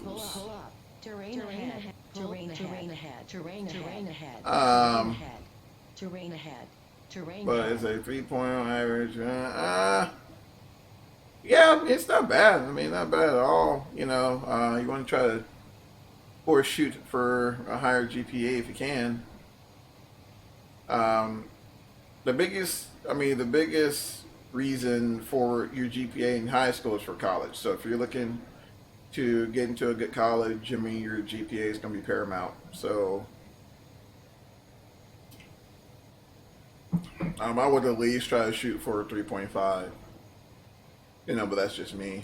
Close. Pull up. Terrain ahead. Terrain ahead. Terrain ahead. Terrain ahead. Terrain. But it's a 3.0 average. Yeah, it's not bad. I mean, not bad at all. You know, you want to try to, or shoot for a higher GPA if you can. Um, the biggest reason for your GPA in high school is for college. So if you're looking to get into a good college, I mean, your GPA is going to be paramount. So I would at least try to shoot for a 3.5. You know, but that's just me.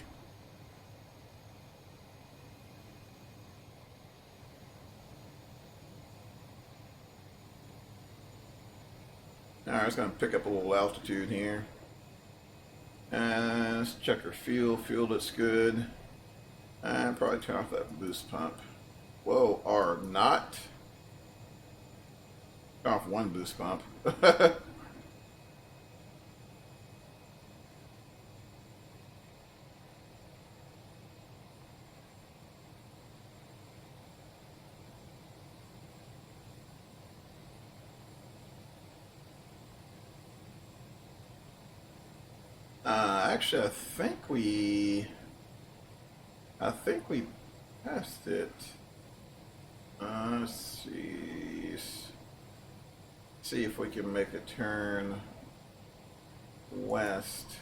Alright, it's going to pick up a little altitude here. And let's check our fuel. Fuel looks good. And probably turn off that boost pump. Whoa, or not. Turn off one boost pump. Actually, I think we passed it. Let's see if we can make a turn west.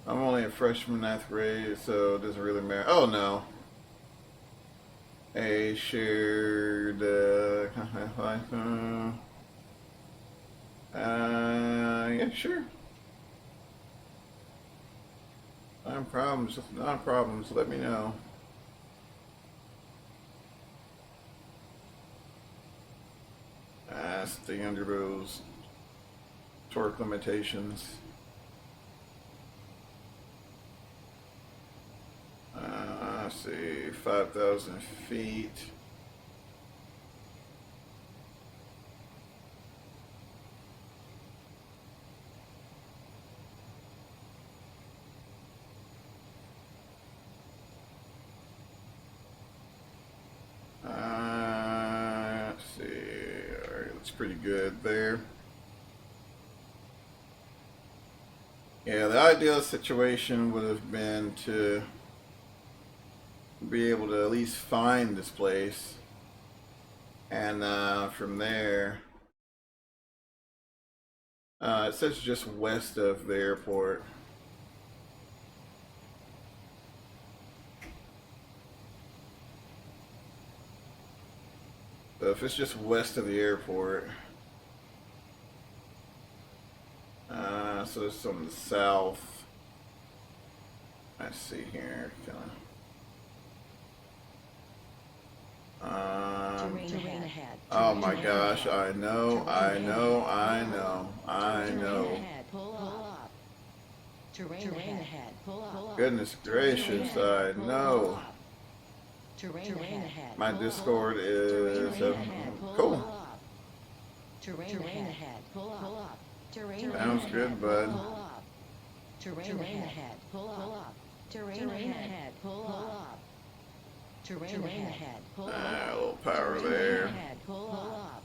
I'm only a freshman, 9th grade, so it doesn't really matter. Oh no. A shared yeah, sure. Not problems, not problems. Let me know. Stay under those torque limitations. Let's see, 5,000 feet. Let's see, all right, looks pretty good there. Yeah, the ideal situation would have been to be able to at least find this place, and from there, it says just west of the airport. So if it's just west of the airport, let's so it's on the south. Let's see here. Terrain ahead. Oh my gosh, I know. Pull up. Terrain ahead. Pull up. Goodness gracious, I know. Terrain ahead. My Discord is cool. Terrain ahead. Pull up. Sounds good, bud. Terrain ahead. Pull up. Terrain ahead. Pull up. Terrain ahead. Pull up. A little power there. Pull up.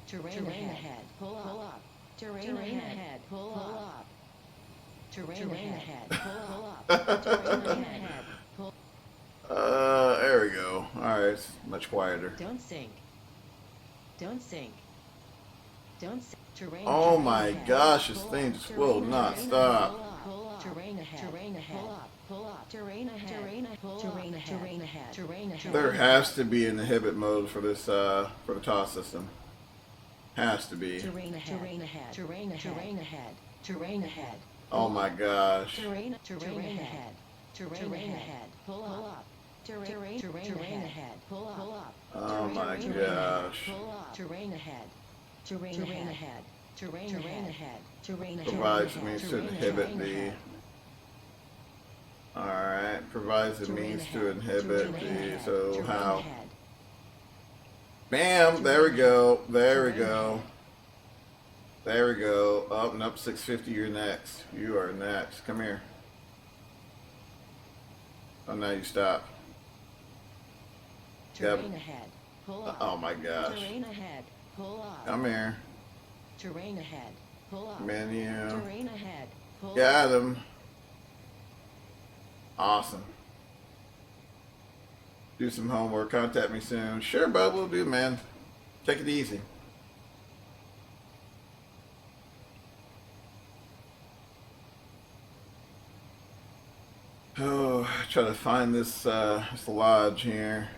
Terrain ahead. Pull up. Terrain ahead. Pull up. Terrain ahead. Pull up. Terrain ahead. Pull. There we go. All right, it's much quieter. Don't sink. Don't sink. Don't sink. Terrain. Oh my gosh, this thing just will not stop. Terrain ahead. Terrain ahead. Pull up. Terrain ahead. Terrain ahead. Terrain ahead. Terrain ahead. Terrain ahead. There has to be an inhibit mode for this for the toss system. Has to be. Terrain ahead. Terrain ahead. Terrain ahead. Terrain ahead. Terrain ahead. Oh my gosh. Terrain ahead. Terrain ahead. Pull up. Terrain ahead. Pull up. Oh my gosh. Pull up. Terrain ahead. Terrain ahead. Terrain ahead. Terrain ahead. Provides a means to inhibit the. Alright, provides a means to inhibit the. So how? Bam! There we go. There we go. There we go. Up and up 650. You're next. You are next. Come here. Oh, now you stop. Terrain ahead. Pull up. Oh my gosh. Terrain ahead. Pull up. Come here. Terrain ahead. Pull up. Menu. Terrain ahead. Pull up. Got him. Awesome. Do some homework. Contact me soon. Sure, bud. We'll do, man. Take it easy. Oh, try to find this lodge here.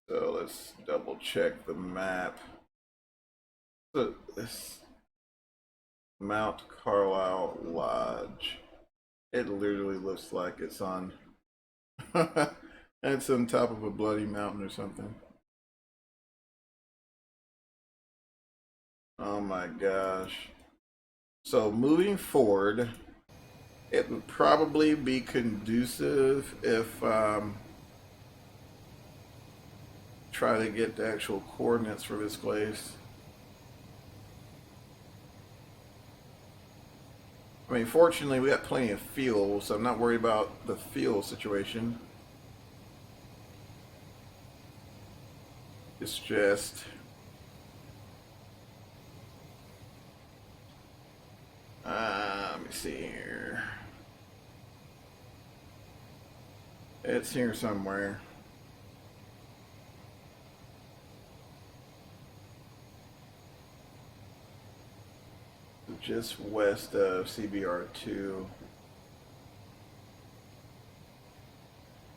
So let's double check the map. So this Mount Carlisle Lodge. It literally looks like it's on it's on top of a bloody mountain or something. Oh my gosh. So moving forward, it would probably be conducive if try to get the actual coordinates for this place. I mean, fortunately, we got plenty of fuel, so I'm not worried about the fuel situation. It's just let me see here. It's here somewhere. Just west of CBR2.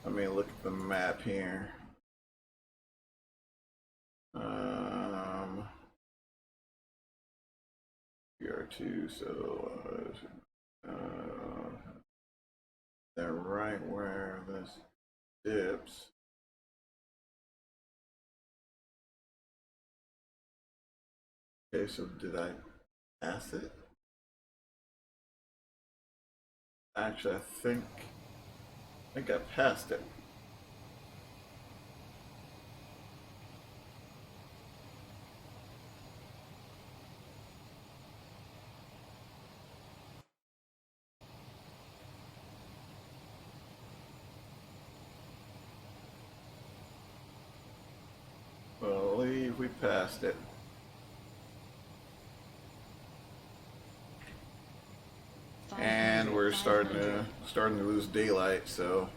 Let me look at the map here. CBR2, so they're right where this dips. Okay, so did I pass it? Actually, I think I passed it. I believe we passed it. And we're starting to lose daylight, so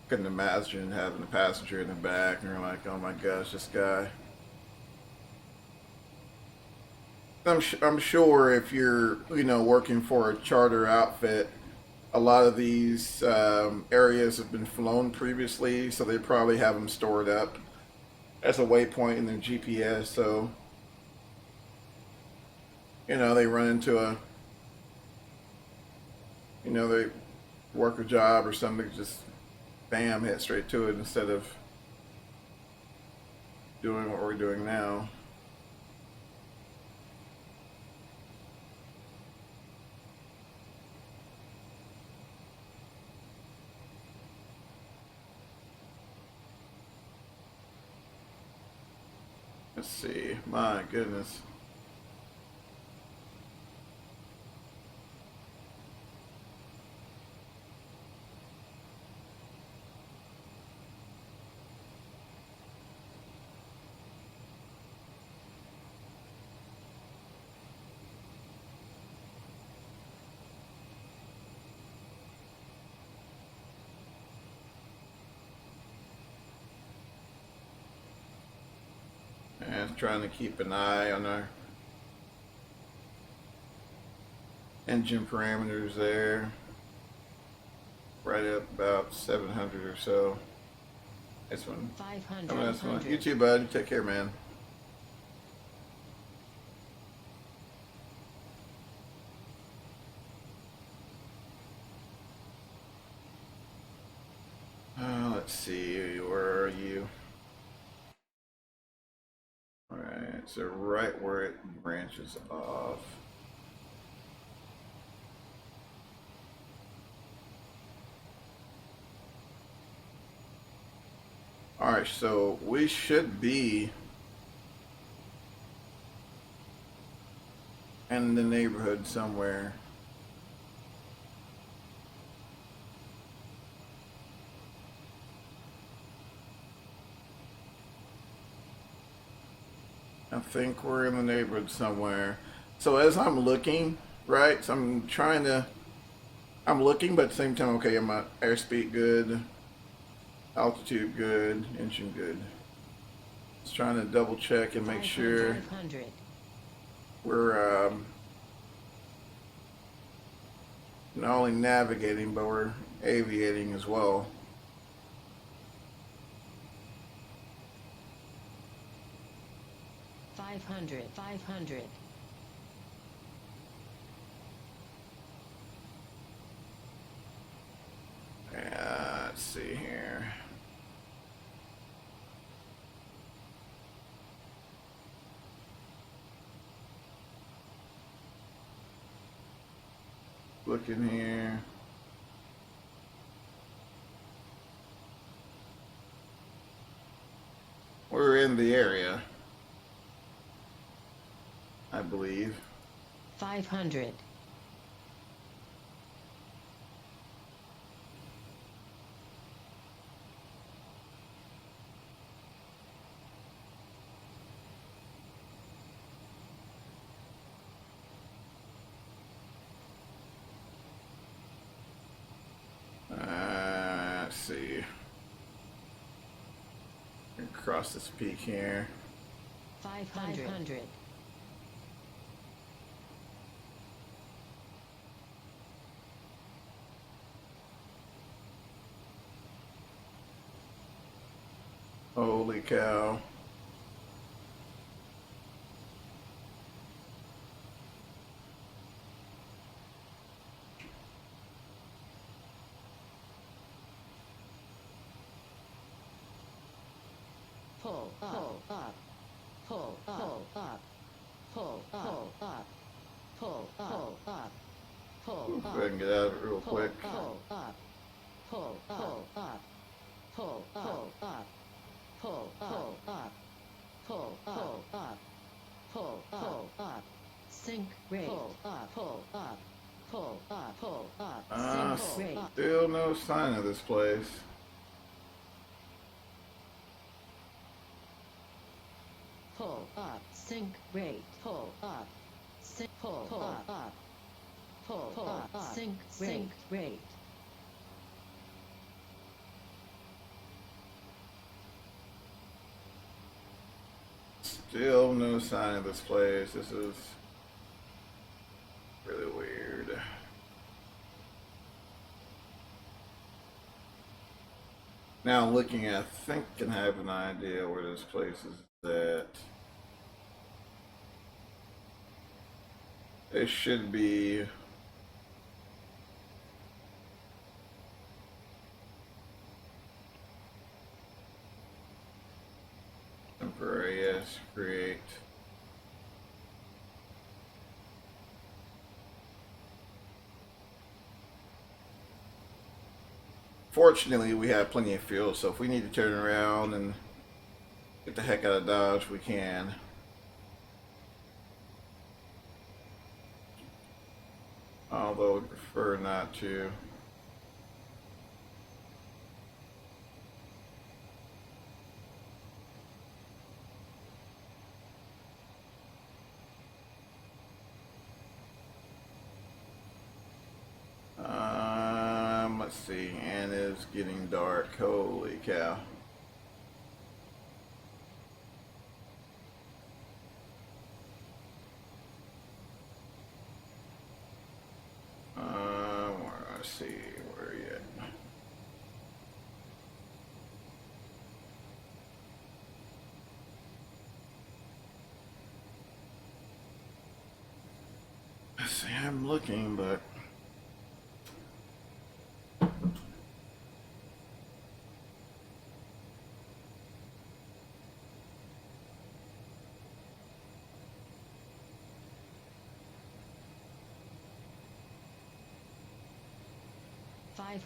couldn't imagine having a passenger in the back and you're like, oh my gosh, this guy. I'm sure if you're working for a charter outfit a lot of these areas have been flown previously, so they probably have them stored up as a waypoint in their GPS. So, you know, they run into a, you know, they work a job or something, just bam, hit straight to it instead of doing what we're doing now. Let's see, my goodness. And trying to keep an eye on our engine parameters there. Right up about 700 or so. This one. 500. Oh, this one. You too, bud. Take care, man. Let's see. Where are you? Alright, so right where it branches off. Alright, so we should be in the neighborhood somewhere. I think we're in the neighborhood somewhere. So as I'm looking, right, so I'm looking, but at the same time, okay, I'm at airspeed good, altitude good, engine good. Just trying to double check and make sure 500. we're not only navigating, but we're aviating as well. Five hundred. Let's see here. Looking here. We're in the area, I believe. 500. Let's see. Across this peak here. 500. Holy cow. Pull up. Pull up. Pull up. Pull up. Pull Go ahead and get out of it real quick. Pull up. Pull up. Pull up. Pull up. Pull up. Pull up. Sync rate. Pull up. Pull up. Pull up. Pull up. Sync rate. Still no sign of this place. Pull up. Sync rate. Pull up. Sync. Pull up. Pull up. Sync rate. Still no sign of this place. This is really weird. Now looking at, I think I have an idea where this place is at. It should be temporary, yes, create. Fortunately, we have plenty of fuel, so if we need to turn around and get the heck out of Dodge, we can. Although I prefer not to. Let's see, and it's getting dark. Holy cow. Let's see, where are you at? Let's see, I'm looking, but five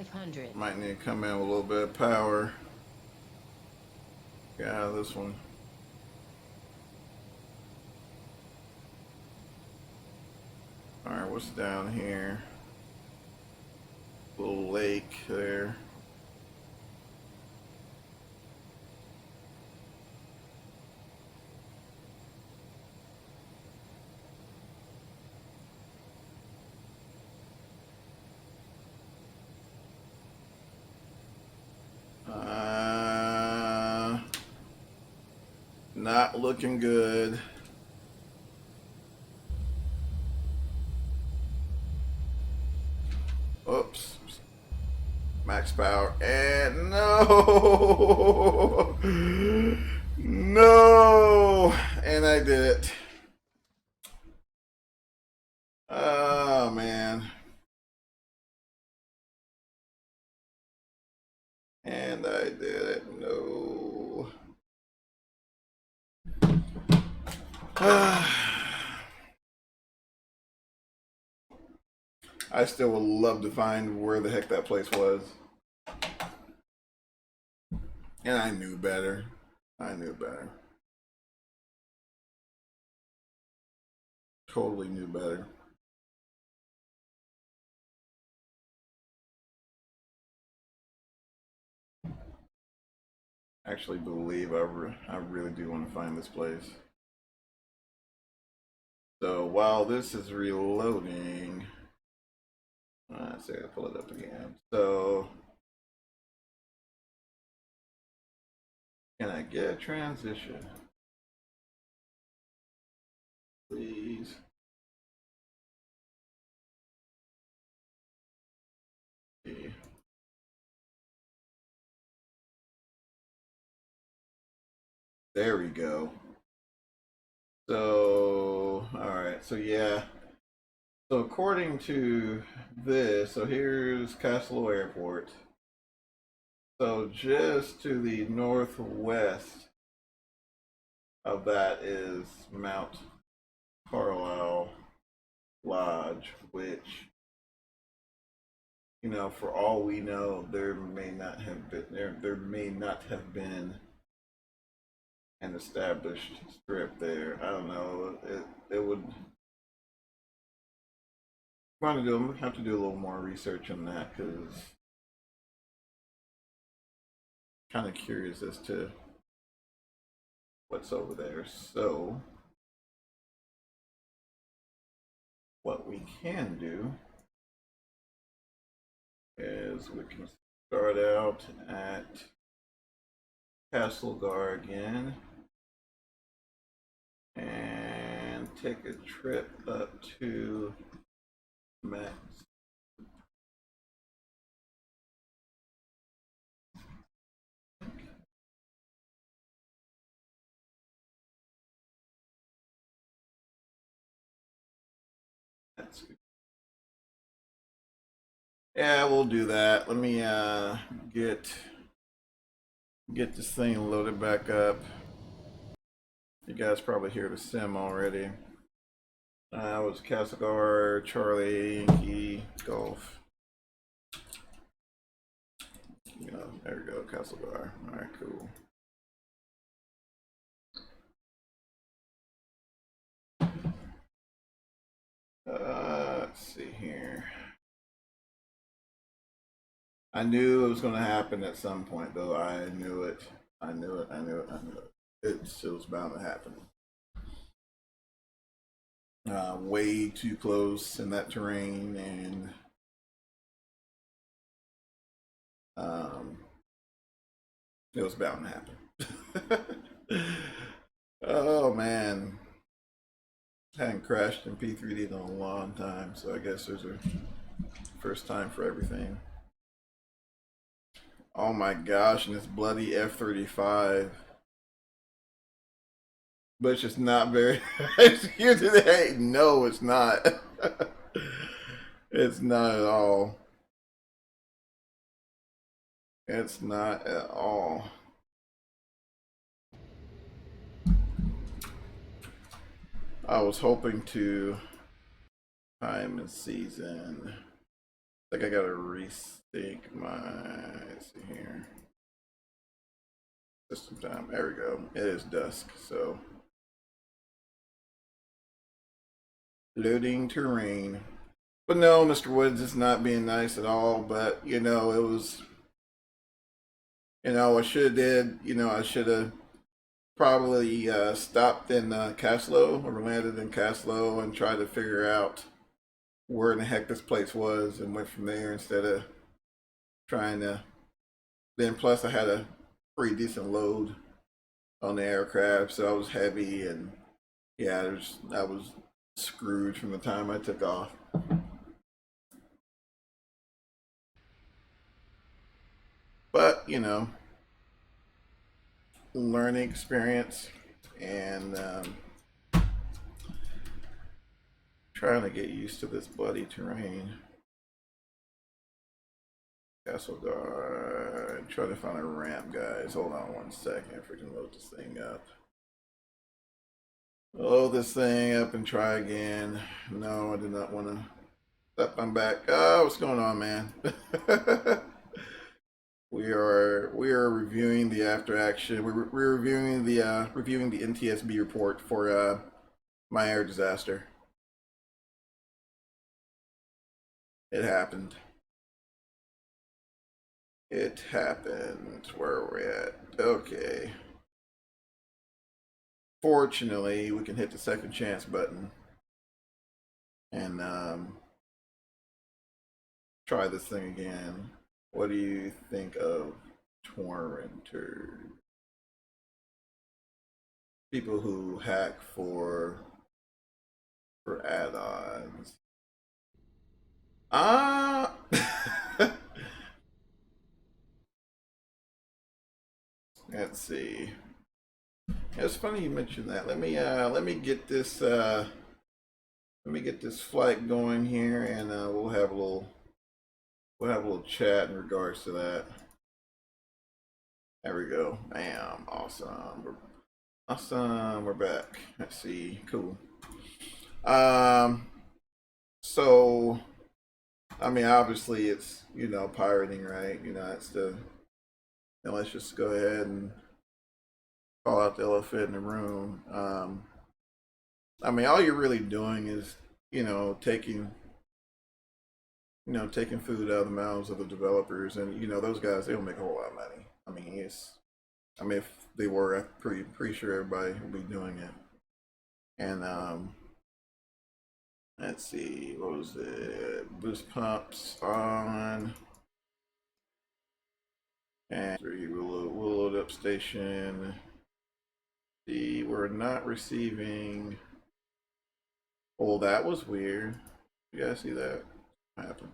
hundred. Might need to come in with a little bit of power. Get out of this one. Alright, what's down here? Little lake there. Not looking good. Oops. Max power. And no! No! And I did it. Oh, man. And I did it. No. I still would love to find where the heck that place was. And I knew better. I knew better. Totally knew better. Actually believe I really do want to find this place. So while this is reloading, let's see, I'll pull it up again. So can I get a transition? Please. See. There we go. So, alright, so yeah. So according to this, so here's Castle Airport. So just to the northwest of that is Mount Carlisle Lodge, which, you know, for all we know, there may not have been an established strip there. I don't know. It would I'm gonna have to do a little more research on that because kind of curious as to what's over there. So what we can do is we can start out at Castlegar again and take a trip up to Max. That's good. Yeah, we'll do that. Let me get this thing loaded back up. You guys probably hear the sim already. It was Castlegar, Charlie, Yankee, Golf. There we go, Castlegar. All right, cool. Let's see here. I knew it was going to happen at some point, though. I knew it. I knew it. I knew it. I knew it. It was bound to happen. Way too close in that terrain, and it was bound to happen. Oh man, I hadn't crashed in P3D in a long time, so I guess there's a first time for everything. Oh my gosh, and this bloody F-35. But it's just not very here today. No, it's not. It's not at all. It's not at all. I was hoping to time and season. I think I gotta resync my, let's see here. System time. There we go. It is dusk, so loading terrain. But no, Mr. Woods is not being nice at all. But it was. I should have did. I should have probably stopped in Caslo or landed in Caslo and tried to figure out where in the heck this place was and went from there instead of trying to. Then plus I had a pretty decent load on the aircraft, so I was heavy and yeah, I was screwed from the time I took off. But learning experience and trying to get used to this bloody terrain. Castle Guard. Try to find a ramp, guys. Hold on 1 second if we can load this thing up. Load this thing up and try again. No, I did not want to step. I'm back. Oh, what's going on, man? we are reviewing the after action. We're reviewing the NTSB report for my air disaster. It happened. It happened. Where are we at? Okay. Fortunately, we can hit the second chance button and try this thing again. What do you think of torrenters? People who hack for add-ons. Let's see. It's funny you mentioned that. Let me get this flight going here, and we'll have a little chat in regards to that. There we go. Bam. Awesome. Awesome. We're back. Let's see. Cool. So, I mean, obviously it's pirating, right? It's the. And let's just go ahead and call out the elephant in the room. I mean, all you're really doing is, taking food out of the mouths of the developers, and those guys, they don't make a whole lot of money. I mean, if they were, I'm pretty sure everybody would be doing it. And let's see, what was it? Boost pumps on, and we'll load up station. See, we're not receiving. Oh, that was weird. You guys see that? What happened?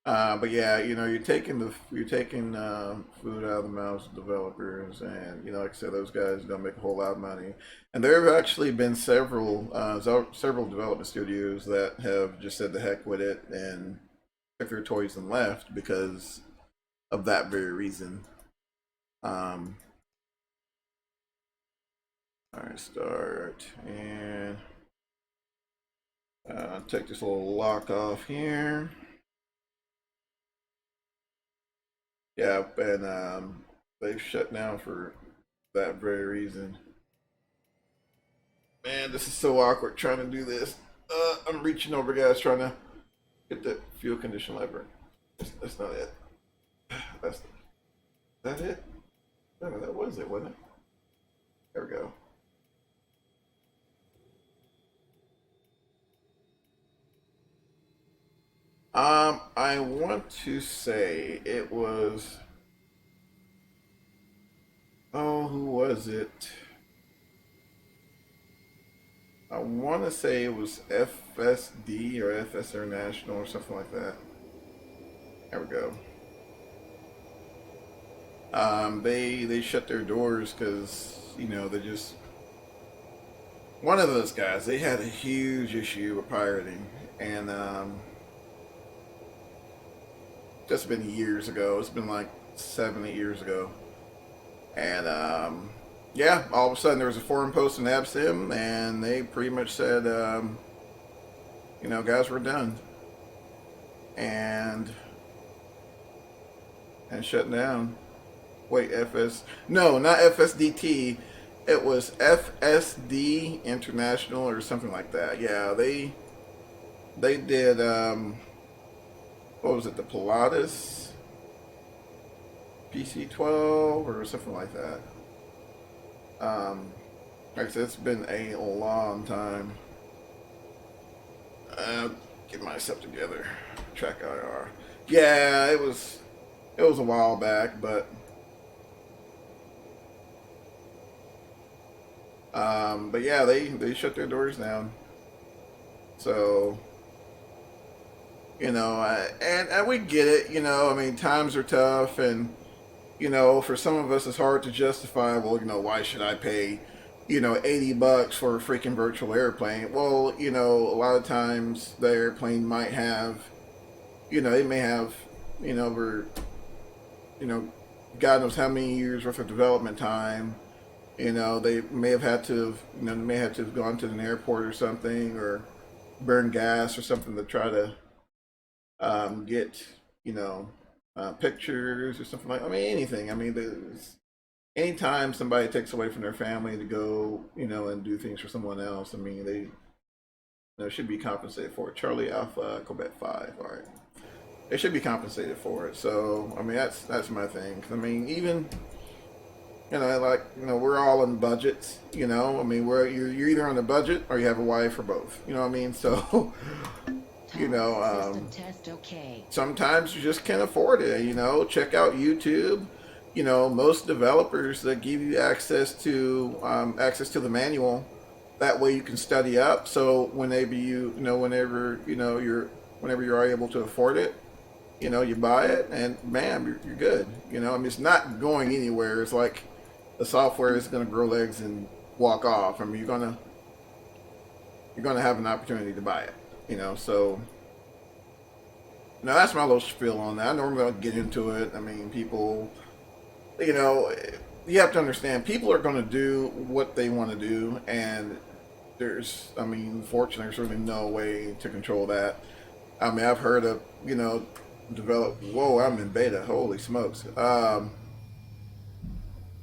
But yeah, you're taking food out of the mouths of developers, and like I said, those guys don't make a whole lot of money. And there have actually been several development studios that have just said the heck with it and took their toys and left because of that very reason. Um, all right, start and take this little lock off here. Yeah, and they've shut down for that very reason. Man, this is so awkward trying to do this. I'm reaching over, guys, trying to get the fuel condition lever. That's not it. That's that it? No, that was it, wasn't it? There we go. I want to say it was. Oh, who was it? I want to say it was FSD or FS International or something like that. There we go. They shut their doors because they just one of those guys. They had a huge issue with pirating, and just been years ago. It's been like 7, 8 years ago, and yeah, all of a sudden there was a forum post in AbSim, and they pretty much said, guys, we're done, and shut down. Wait, No, not FSDT. It was FSD International or something like that. Yeah, they did. What was it? The Pilatus PC-12 or something like that. Like I said, it's been a long time. Get myself together. Track IR. Yeah, it was a while back, but yeah, they shut their doors down. So and we get it. I mean, times are tough, and for some of us, it's hard to justify. Well, why should I pay, $80 for a freaking virtual airplane? Well, a lot of times the airplane might have, it may have, over, God knows how many years worth of development time. They may have had to, may have to have gone to an airport or something, or burn gas or something to try to get, pictures or something like. I mean, anything. I mean, anytime somebody takes away from their family to go, and do things for someone else. I mean, they should be compensated for it. Charlie Alpha Quebec 5. All right, they should be compensated for it. So, I mean, that's my thing. I mean, even we're all on budgets. I mean, you're either on a budget or you have a wife or both. You know what I mean? So, test okay. Sometimes you just can't afford it. Check out YouTube. Most developers that give you access to the manual. That way you can study up. So whenever you're able to afford it, you buy it, and bam, you're good. I mean, it's not going anywhere. It's like the software is going to grow legs and walk off. I mean, you're gonna have an opportunity to buy it. So that's my little spiel on that. I normally don't get into it. I mean, people, you have to understand, people are going to do what they want to do, and fortunately, there's really no way to control that. I mean, I've heard of, whoa, I'm in beta. Holy smokes.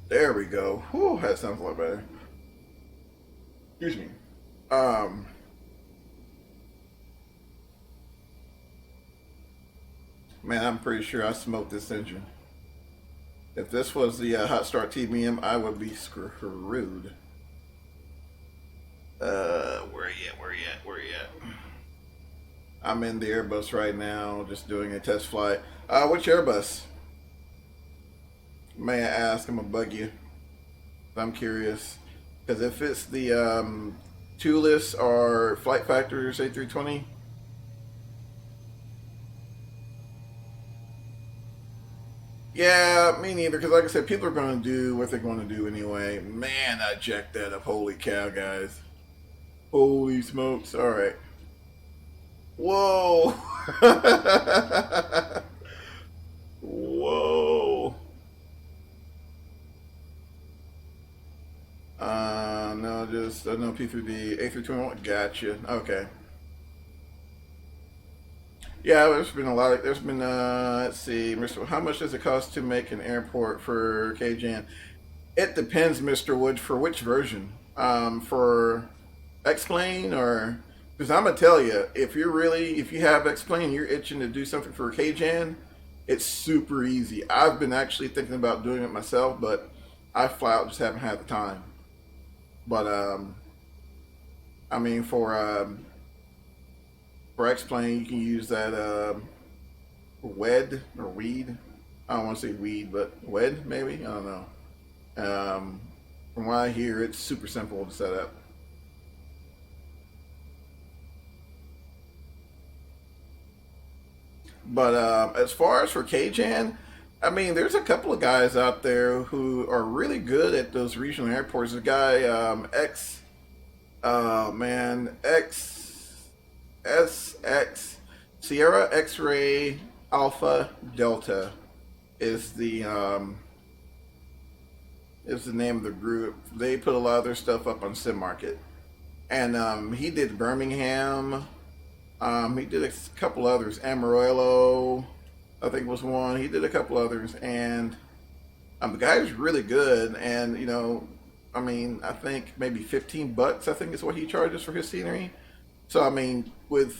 There we go. Whew, that sounds a lot better. Excuse me. Man, I'm pretty sure I smoked this engine. If this was the Hot Start TBM, I would be screwed. Where you at? Where you at? I'm in the Airbus right now, just doing a test flight. Which Airbus? May I ask? I'm gonna bug you. I'm curious. Because if it's the Tulis or Flight Factors A320, Yeah, me neither. Because like I said, people are going to do what they're going to do anyway. Man, I jacked that up. Holy cow, guys! Holy smokes! All right. Whoa! Whoa! No, just no P3D A321. Gotcha. Okay. Yeah, there's been a lot of. There's been. Let's see, Mr. How much does it cost to make an airport for KJAN? It depends, Mr. Wood, for which version. For X-Plane or because I'm gonna tell you, if you have X-Plane, you're itching to do something for KJAN, it's super easy. I've been actually thinking about doing it myself, but I flat out just haven't had the time. But I mean, for X-Plane, you can use that WED or Weed. I don't want to say Weed, but WED maybe. I don't know. From what I hear, it's super simple to set up. But as far as for KJAN, I mean, there's a couple of guys out there who are really good at those regional airports. The guy XSX Sierra X-Ray Alpha Delta is the name of the group. They put a lot of their stuff up on Sim Market, and he did Birmingham. He did a couple others. Amarillo, I think was one. He did a couple others, and the guy's really good. And I mean, I think maybe $15. I think is what he charges for his scenery. So I mean, with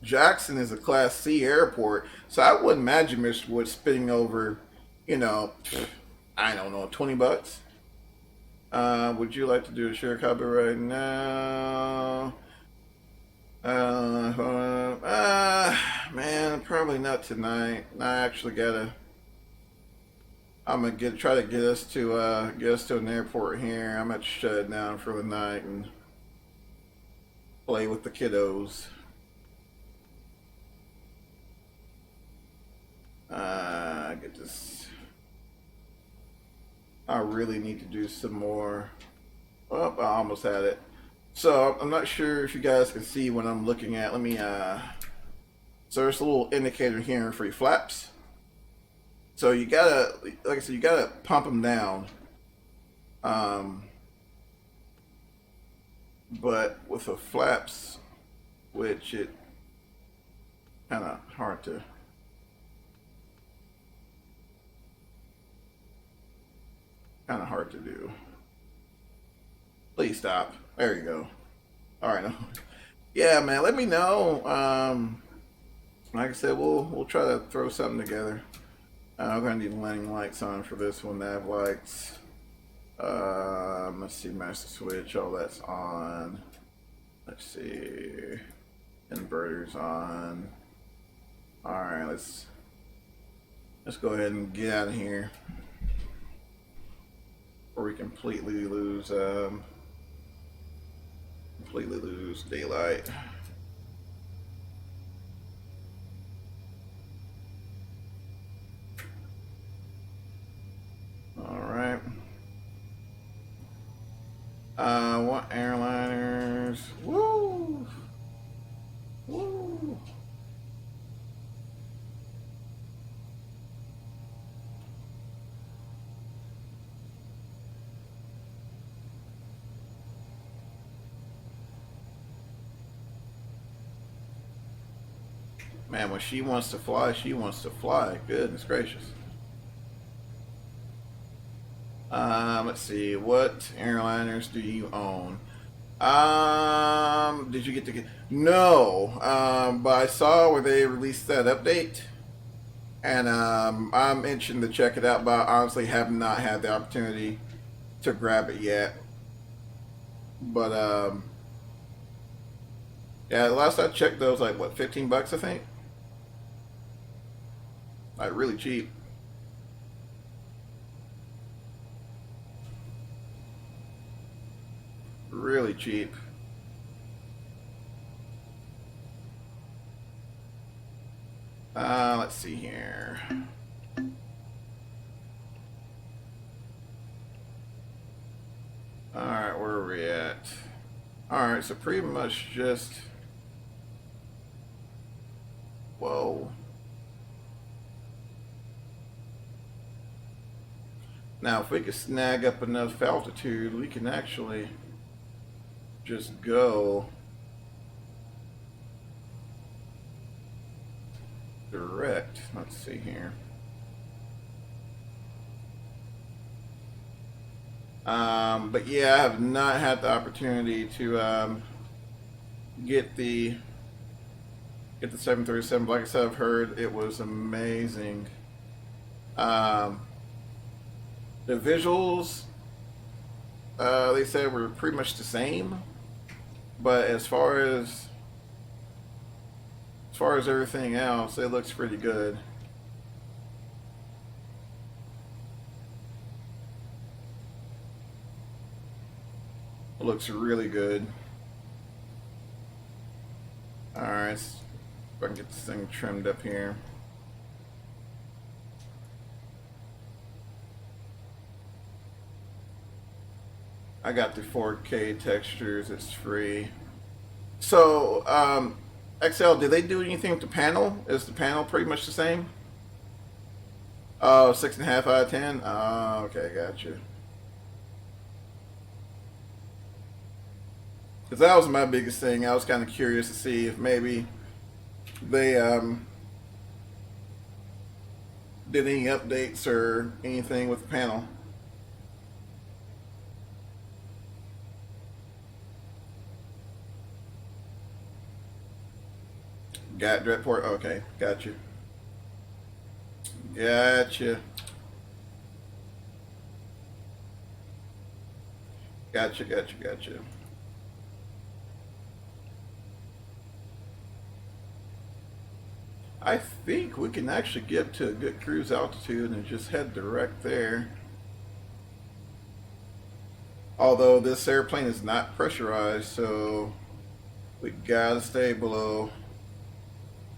Jackson is a Class C airport, so I wouldn't imagine Mr. Wood spending over, you know, I don't know, $20. Would you like to do a share copy right now? Man, probably not tonight. I actually gotta. I'm gonna try to get us to an airport here. I'm gonna shut it down for the night and play with the kiddos. Get this. I really need to do some more. Oh, I almost had it. So I'm not sure if you guys can see what I'm looking at. Let me. So there's a little indicator here for your flaps. So you gotta, like I said, you gotta pump them down. But with the flaps, which it kind of hard to do. Please stop. There you go. All right. Yeah, man. Let me know. Like I said, we'll try to throw something together. I'm gonna need landing lights on for this one. Nav lights. Let's see, master switch. All that's on. Let's see, inverters on. All right, let's go ahead and get out of here, or we completely lose daylight. All right. What airliners? Woo! Woo! Man, when she wants to fly, she wants to fly. Goodness gracious. Let's see. What airliners do you own? Did you get to get? No. But I saw where they released that update, and I'm itching to check it out. But I honestly have not had the opportunity to grab it yet. But yeah, the last I checked, those like what, $15, I think. Like really cheap. Really cheap. Let's see here. Alright, so pretty much just... Whoa. Now, if we could snag up enough altitude, we can actually just go direct. Let's see here. But yeah, I have not had the opportunity to get the 737. Like I said, I've heard it was amazing. The visuals, they said were pretty much the same, but as far as everything else, it looks pretty good. It looks really good. Alright, if I can get this thing trimmed up here. I got the 4K textures, it's free. So, XL, did they do anything with the panel? Is the panel pretty much the same? Oh, 6.5 out of 10? Oh, okay, gotcha. Because that was my biggest thing. I was kind of curious to see if maybe they did any updates or anything with the panel. Got direct port? Okay, gotcha. Gotcha. Gotcha. I think we can actually get to a good cruise altitude and just head direct there. Although this airplane is not pressurized, so we gotta stay below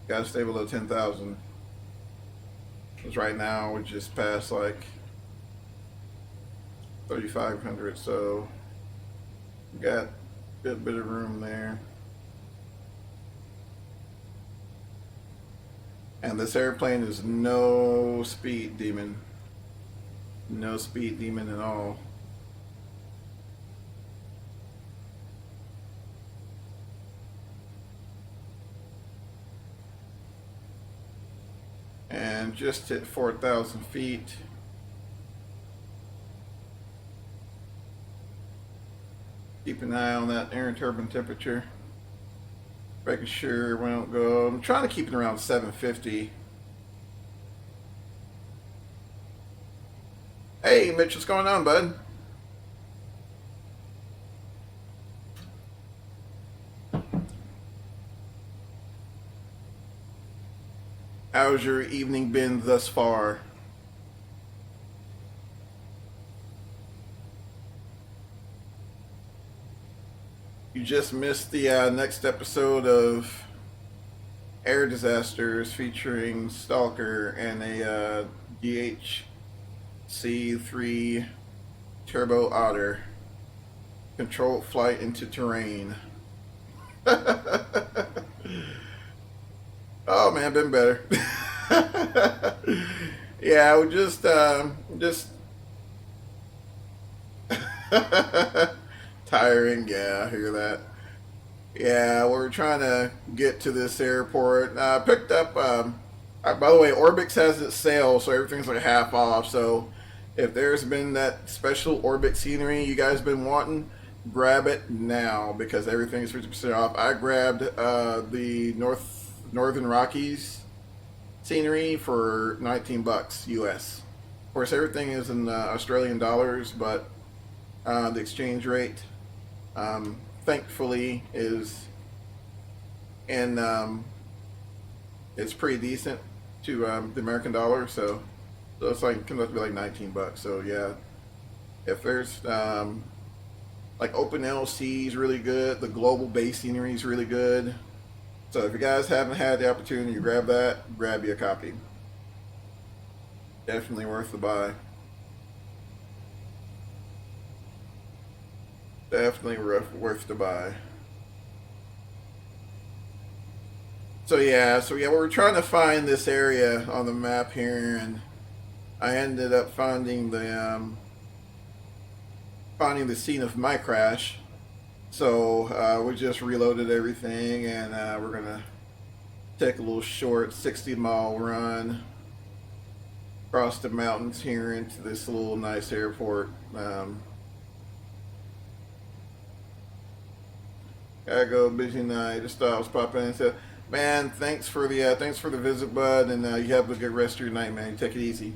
10,000. Because right now we're just past like 3,500, so we got a good bit of room there. And this airplane is no speed demon. No speed demon at all. And just hit 4,000 feet. Keep an eye on that air and turbine temperature. Making sure we don't go. I'm trying to keep it around 750. Hey, Mitch, what's going on, bud? How's your evening been thus far? You just missed the next episode of Air Disasters featuring Stalker and a DHC-3 Turbo Otter. Controlled flight into terrain. Oh man, been better. Yeah, we just tiring. Yeah, I hear that. Yeah, we're trying to get to this airport. Picked up. By the way, Orbix has its sale, so everything's like half off. So if there's been that special Orbix scenery you guys been wanting, grab it now because everything's 50% off. I grabbed the Northern Rockies scenery for $19 US. Of course, everything is in Australian dollars, but the exchange rate, thankfully, is in it's pretty decent to the American dollar. So it's like comes out to be like $19. So yeah, if there's like Open LC is really good, the global base scenery is really good. So if you guys haven't had the opportunity to grab that, grab you a copy. Definitely worth the buy. Definitely worth the buy. So yeah, we were trying to find this area on the map here, and I ended up finding the scene of my crash. So we just reloaded everything, and we're gonna take a little short 60-mile run across the mountains here into this little nice airport. Gotta go, busy night. The styles popping in and said, "Man, thanks for the visit, bud, and you have a good rest of your night, man. You take it easy."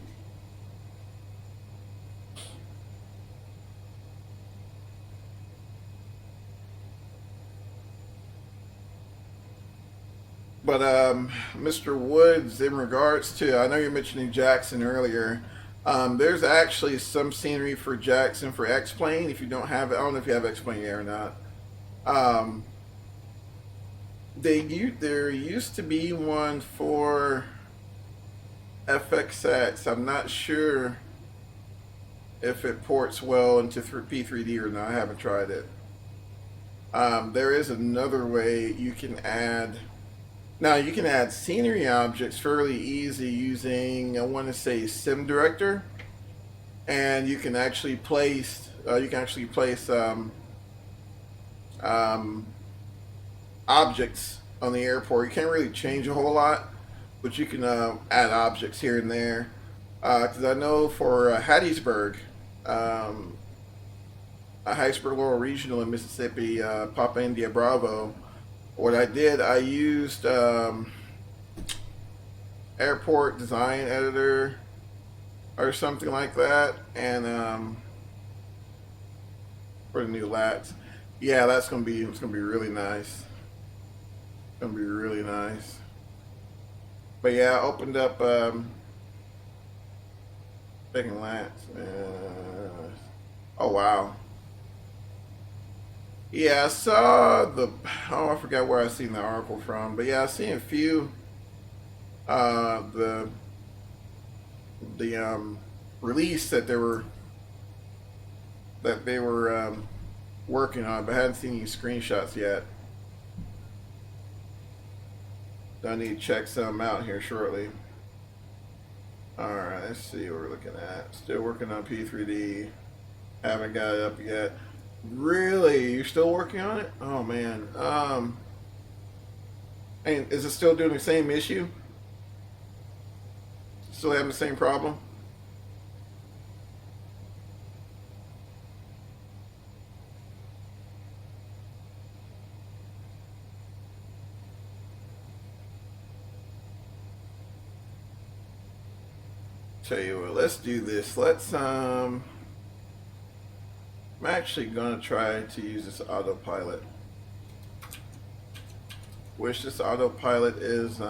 But Mr. Woods, in regards to, I know you're mentioning Jackson earlier. There's actually some scenery for Jackson for X-Plane. If you don't have it, I don't know if you have X-Plane yet or not. Um, there used to be one for FXX. I'm not sure if it ports well into P3D or not. I haven't tried it. There is another way you can add. Now you can add scenery objects fairly easy using, I want to say, Sim Director, and you can actually place objects on the airport. You can't really change a whole lot, but you can add objects here and there. Because I know for Hattiesburg, Hattiesburg Laurel Regional in Mississippi, Papa India Bravo. What I did, I used Airport Design Editor or something like that, and for the new lats. Yeah, it's gonna be really nice. It's gonna be really nice. But yeah, I opened up second lats. Oh wow. Yeah, I saw I forgot where I seen the article from, but yeah, I seen a few the release that they were working on, but I hadn't seen any screenshots yet. I need to check some out here shortly. All right, let's see what we're looking at. Still working on P3D. Haven't got it up yet. Really? You're still working on it? Oh man. And is it still doing the same issue? Still having the same problem? Tell you what, let's do this. I'm actually gonna try to use this autopilot. Which this autopilot is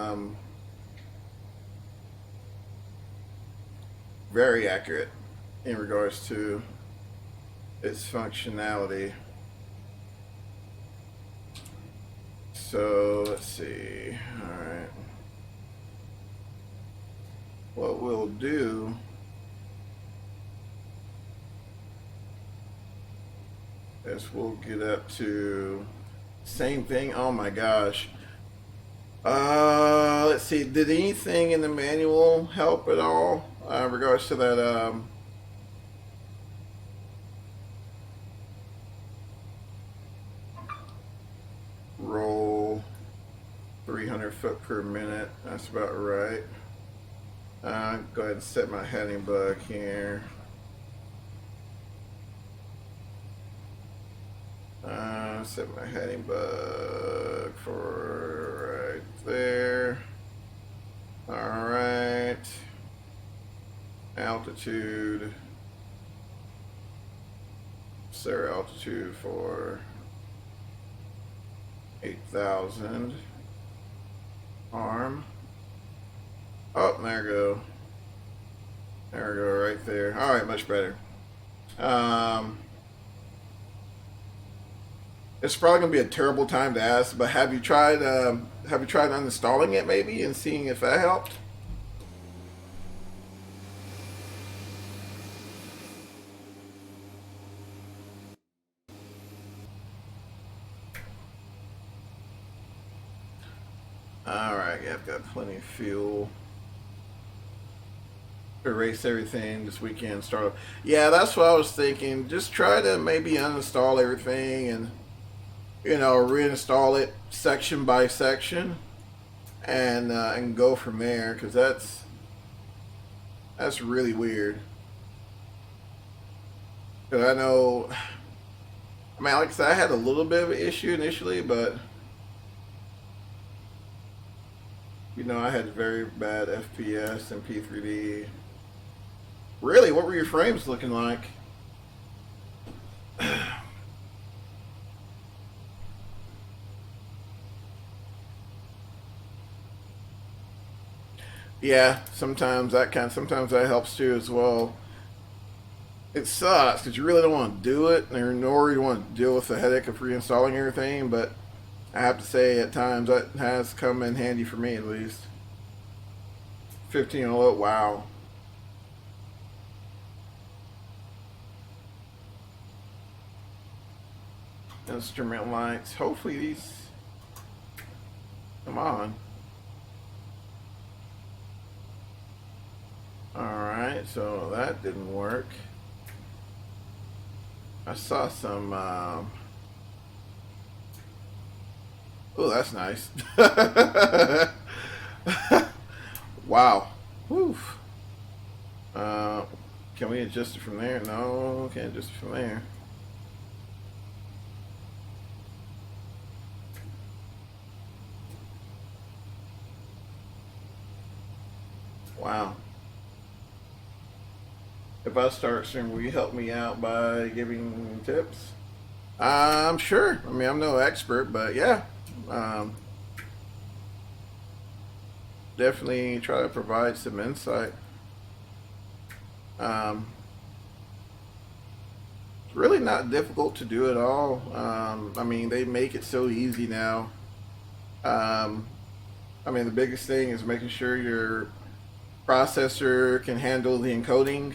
very accurate in regards to its functionality. So let's see. All right. What we'll do is we'll get up to same thing. Oh my gosh. Let's see. Did anything in the manual help at all in regards to that? Roll 300 foot per minute. That's about right. Go ahead and set my heading bug here. Set my heading bug for right there. All right. Altitude. Set altitude for 8,000. Arm. Oh, there we go. There we go, right there. All right, much better. It's probably gonna be a terrible time to ask, but have you tried uninstalling it maybe and seeing if that helped? Alright, yeah, I've got plenty of fuel. Erase everything this weekend, start up. Yeah, that's what I was thinking. Just try to maybe uninstall everything and, you know, reinstall it section by section and go from there, because that's really weird. Because I know, I mean, like I said, I had a little bit of an issue initially, but you know, I had very bad FPS and P3D. Really, what were your frames looking like? Yeah, sometimes that helps too as well. It sucks because you really don't want to do it, nor you want to deal with the headache of reinstalling everything. But I have to say, at times that has come in handy for me at least. 15 low, wow. Instrument lights. Hopefully these. Come on. Alright, so that didn't work. I saw some. Oh, that's nice. Wow. Whew. Can we adjust it from there? No, can't adjust it from there. Wow. If I start soon, will you help me out by giving tips? I'm sure. I mean, I'm no expert, but yeah. Definitely try to provide some insight. It's really not difficult to do at all. I mean, they make it so easy now. I mean, the biggest thing is making sure your processor can handle the encoding.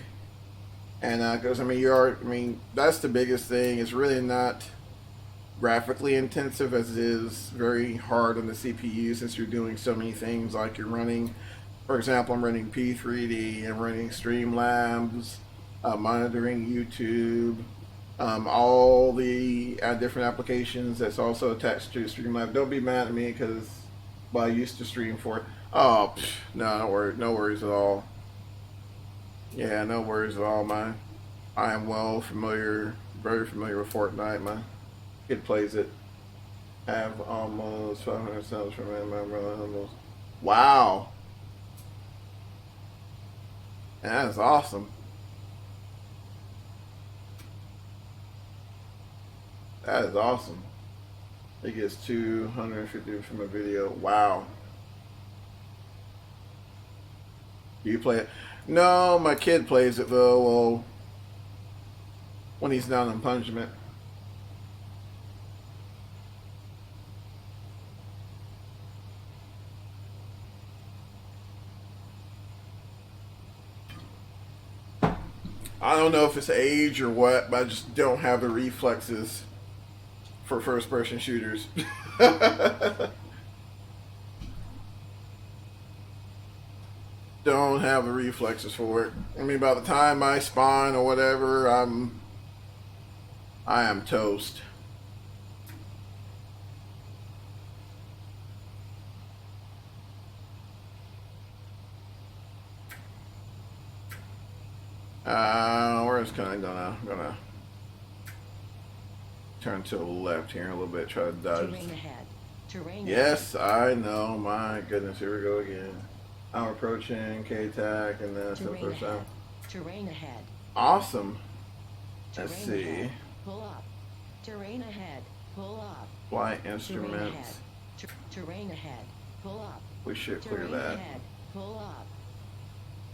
And because I mean, that's the biggest thing. It's really not graphically intensive as it is very hard on the CPU, since you're doing so many things. Like you're running, for example, I'm running P3D, I'm running Streamlabs, monitoring YouTube, all the different applications that's also attached to Streamlabs. Don't be mad at me because, well, I used to stream for it. Oh, no, no worries at all. Yeah, no worries at all, man. I am very familiar with Fortnite. My kid plays it. Have almost 500 subs from almost. Wow, that is awesome. That is awesome. He gets 250 from a video. Wow. Do you play it? No, my kid plays it though. Well, when he's down on punishment. I don't know if it's age or what, but I just don't have the reflexes for first-person shooters. Don't have the reflexes for it. I mean, by the time I spawn or whatever, I am toast. We're just kind of gonna turn to the left here a little bit, try to dodge. Terrain ahead. Terrain yes, ahead. I know. My goodness, here we go again. I'm approaching K-Tac and then Terrain ahead. Terrain ahead. Awesome. Terrain Let's see. Ahead. Pull up. Terrain ahead. Pull up. Flight Terrain instruments. ahead. Terrain ahead. Pull up. We should clear Terrain that. ahead. Pull up.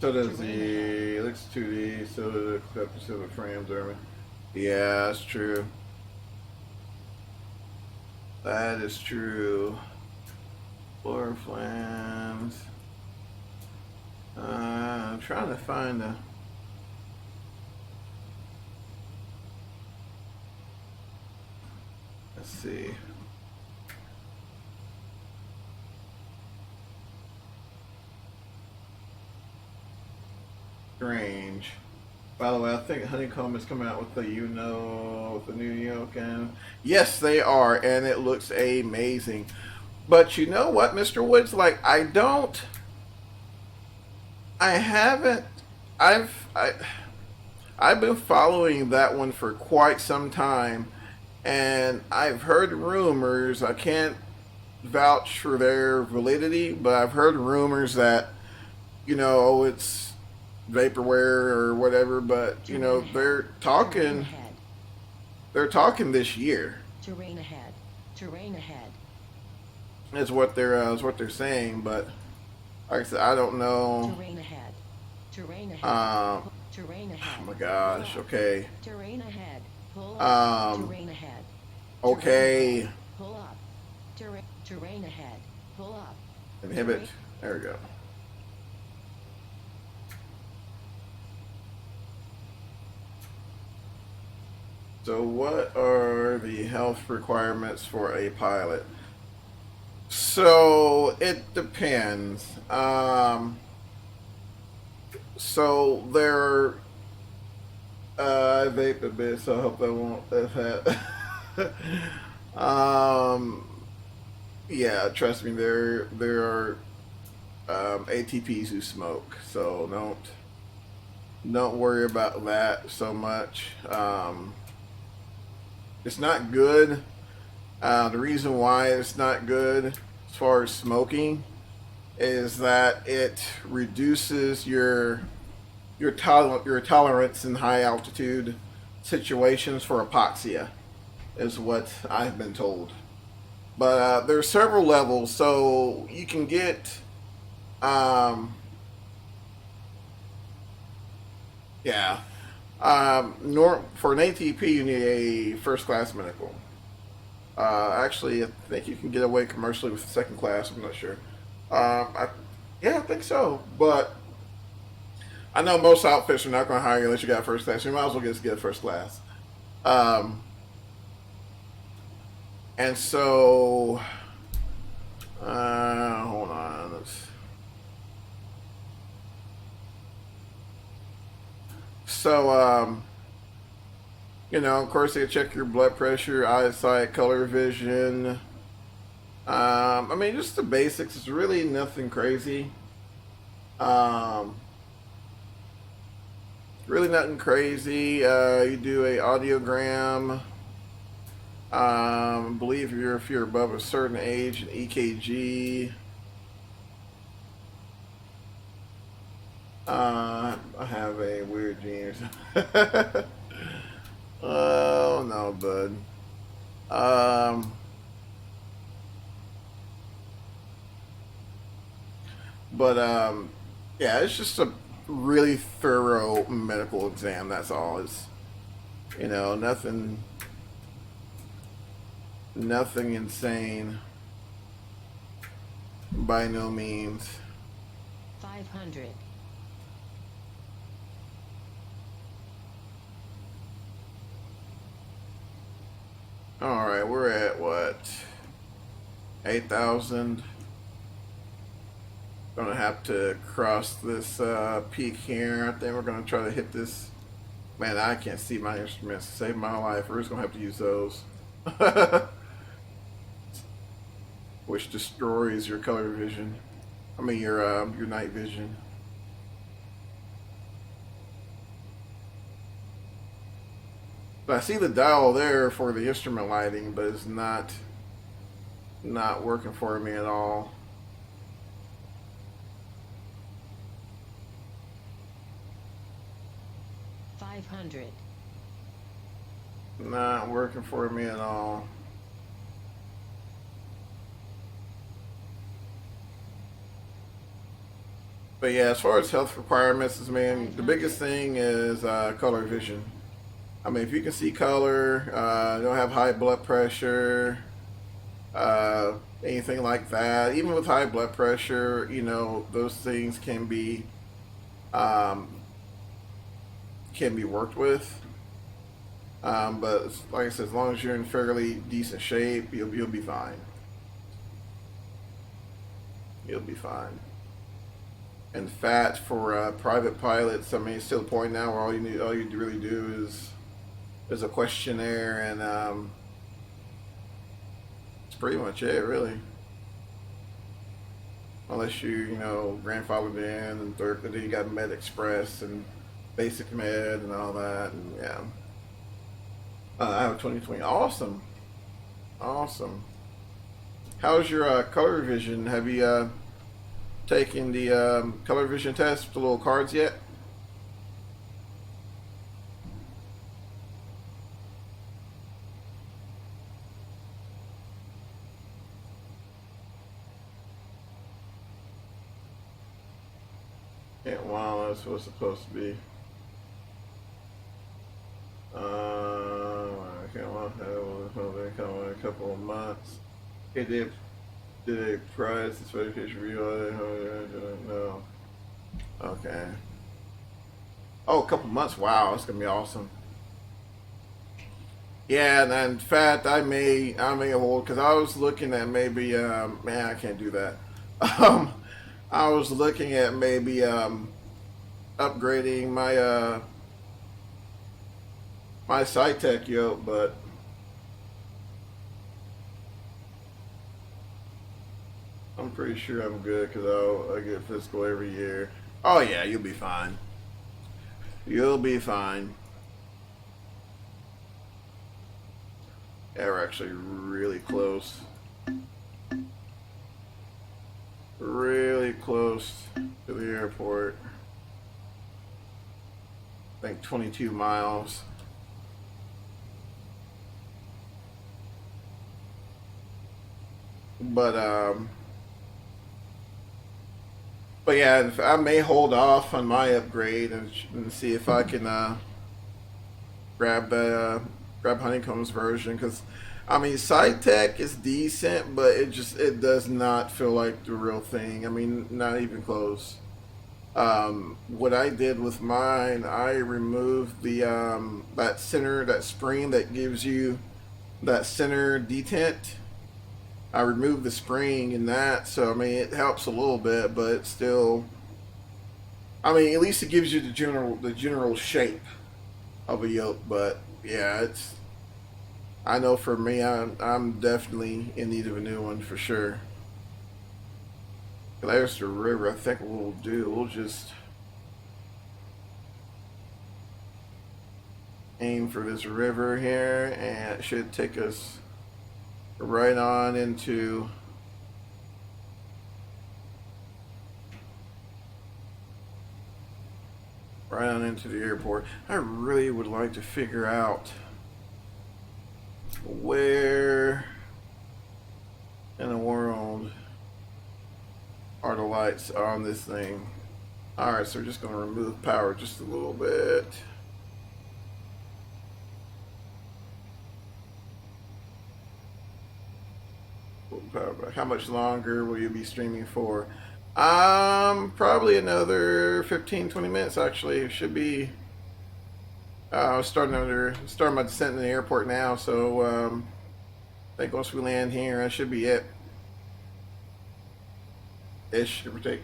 So does Terrain the, it looks 2D, so does the Pacific frames, Army. Yeah, that's true. That is true. Floor plans. I'm trying to find the. Let's see. strange. By the way, I think Honeycomb is coming out with the with the new yoke, and yes, they are, and it looks amazing. But you know what, Mr. Woods? Like, I haven't, I've been following that one for quite some time, and I've heard rumors. I can't vouch for their validity, but I've heard rumors that it's vaporware or whatever. But Terrain ahead. they're talking this year. Terrain ahead. Terrain ahead. Is what they're saying. But like I said, I don't know. Terrain ahead. Terrain ahead. Terrain ahead. Oh my gosh. Okay. Terrain ahead. Pull up. Terrain ahead. Okay. Pull up. Terrain ahead. Pull up. Inhibit. There we go. So what are the health requirements for a pilot? So it depends. So there, I vaped a bit, so I hope that won't that. Yeah, trust me, there are ATPs who smoke, so don't worry about that so much. It's not good. The reason why it's not good as far as smoking is that it reduces your tolerance in high altitude situations for hypoxia, is what I've been told. But there are several levels, so you can get yeah. For an ATP, you need a first class medical. Actually, I think you can get away commercially with second class. I'm not sure. Yeah, I think so. But I know most outfits are not going to hire you unless you got first class. You might as well just get first class. And so, hold on. So, of course, they check your blood pressure, eyesight, color vision. I mean, just the basics. It's really nothing crazy. Really nothing crazy. You do a audiogram. I believe if you're above a certain age, an EKG. I have a weird gene. Oh no, bud. Yeah, it's just a really thorough medical exam. That's all. It's nothing insane by no means. 500. All right, we're at what? 8,000. Gonna have to cross this peak here. I think we're gonna try to hit this. Man, I can't see my instruments to save my life. We're just gonna have to use those. Which destroys your color vision. I mean your night vision. But I see the dial there for the instrument lighting, but it's not working for me at all. Not working for me at all. But yeah, as far as health requirements, man, the biggest thing is color vision. I mean, if you can see color, don't have high blood pressure, anything like that. Even with high blood pressure, those things can be worked with. But like I said, as long as you're in fairly decent shape, you'll be fine. You'll be fine. and fat for private pilots. I mean, it's to the point now where all you really do is a questionnaire, and it's pretty much it, really. Unless you know, grandfathered in, and then you got Med Express and Basic Med and all that, and yeah. I have 2020. Awesome, awesome. How's your color vision? Have you taken the color vision test with the little cards yet? Yeah, wow, that's what it's supposed to be. I can't watch that. They come in a couple of months. It did a prize this vacation review? No. Okay. Oh, a couple months. Wow, it's gonna be awesome. Yeah, and in fact, I may hold because I was looking at maybe man, I can't do that. Um, I was looking at maybe upgrading my SciTech yoke, but I'm pretty sure I'm good because I get physical every year. Oh yeah, you'll be fine. You'll be fine. Yeah, we're actually really close. Really close to the airport. I think 22 miles. But yeah, I may hold off on my upgrade and see if I can grab Honeycomb's version, because I mean SciTech is decent, but it does not feel like the real thing. I mean, not even close. What I did with mine, I removed the that spring that gives you that center detent. I removed the spring in that, so I mean it helps a little bit, but it's still. I mean, at least it gives you the general shape of a yoke. But yeah, it's. I know for me, I'm definitely in need of a new one for sure. There's the river. I think what we'll do, we'll just aim for this river here, and it should take us right on into the airport. I really would like to figure out where in the world are the lights on this thing. Alright, so we're just going to remove power just a little bit. How much longer will you be streaming for? Probably another 15-20 minutes actually. It should be starting my descent in the airport now, so I think once we land here that should be it. Ish, give or take.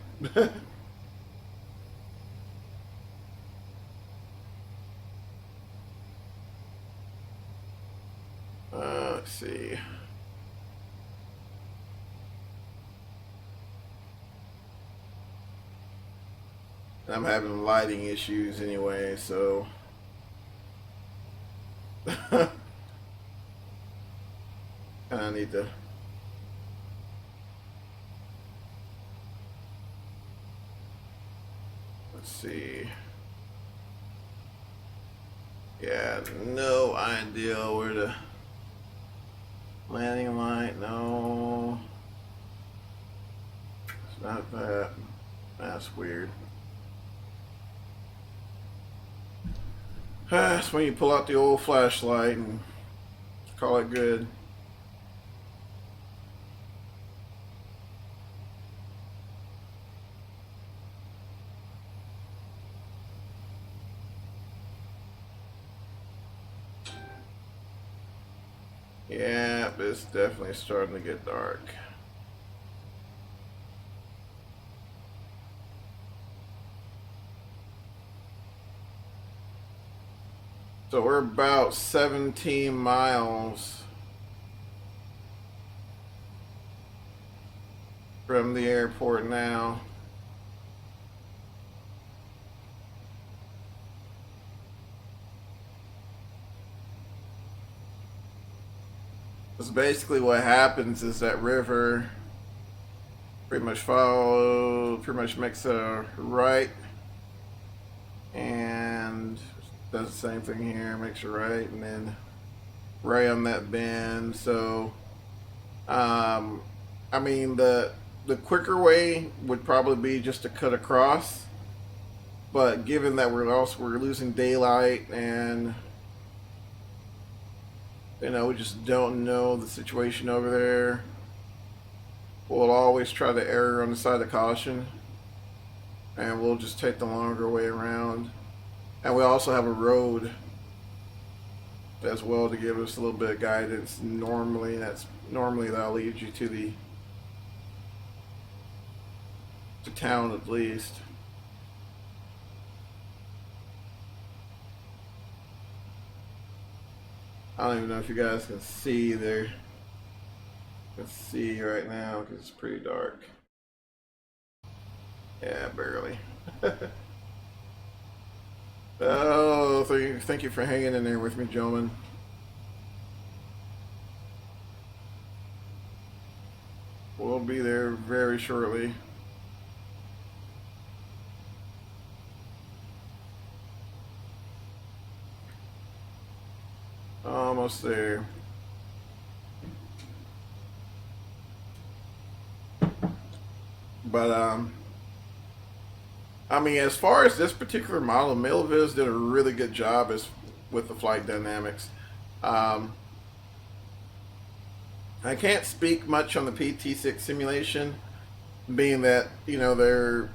Let's see. I'm having lighting issues anyway, so I need to. Let's see. Yeah, no idea where the landing light. No, it's not that. That's weird. That's when you pull out the old flashlight and call it good. Yeah, it's definitely starting to get dark. So we're about 17 miles from the airport now. Because basically what happens is that river pretty much makes a right and does the same thing here, makes a right, and then right on that bend. So, I mean, the quicker way would probably be just to cut across, but given that we're losing daylight and we just don't know the situation over there, we'll always try to err on the side of caution, and we'll just take the longer way around. And we also have a road as well to give us a little bit of guidance. Normally that'll lead you to town at least. I don't even know if you guys can see there. Let's see right now because it's pretty dark. Yeah, barely. Oh, thank you for hanging in there with me, gentlemen. We'll be there very shortly. Almost there. But I mean, as far as this particular model, Milviz did a really good job with the flight dynamics. I can't speak much on the PT6 simulation, being that they're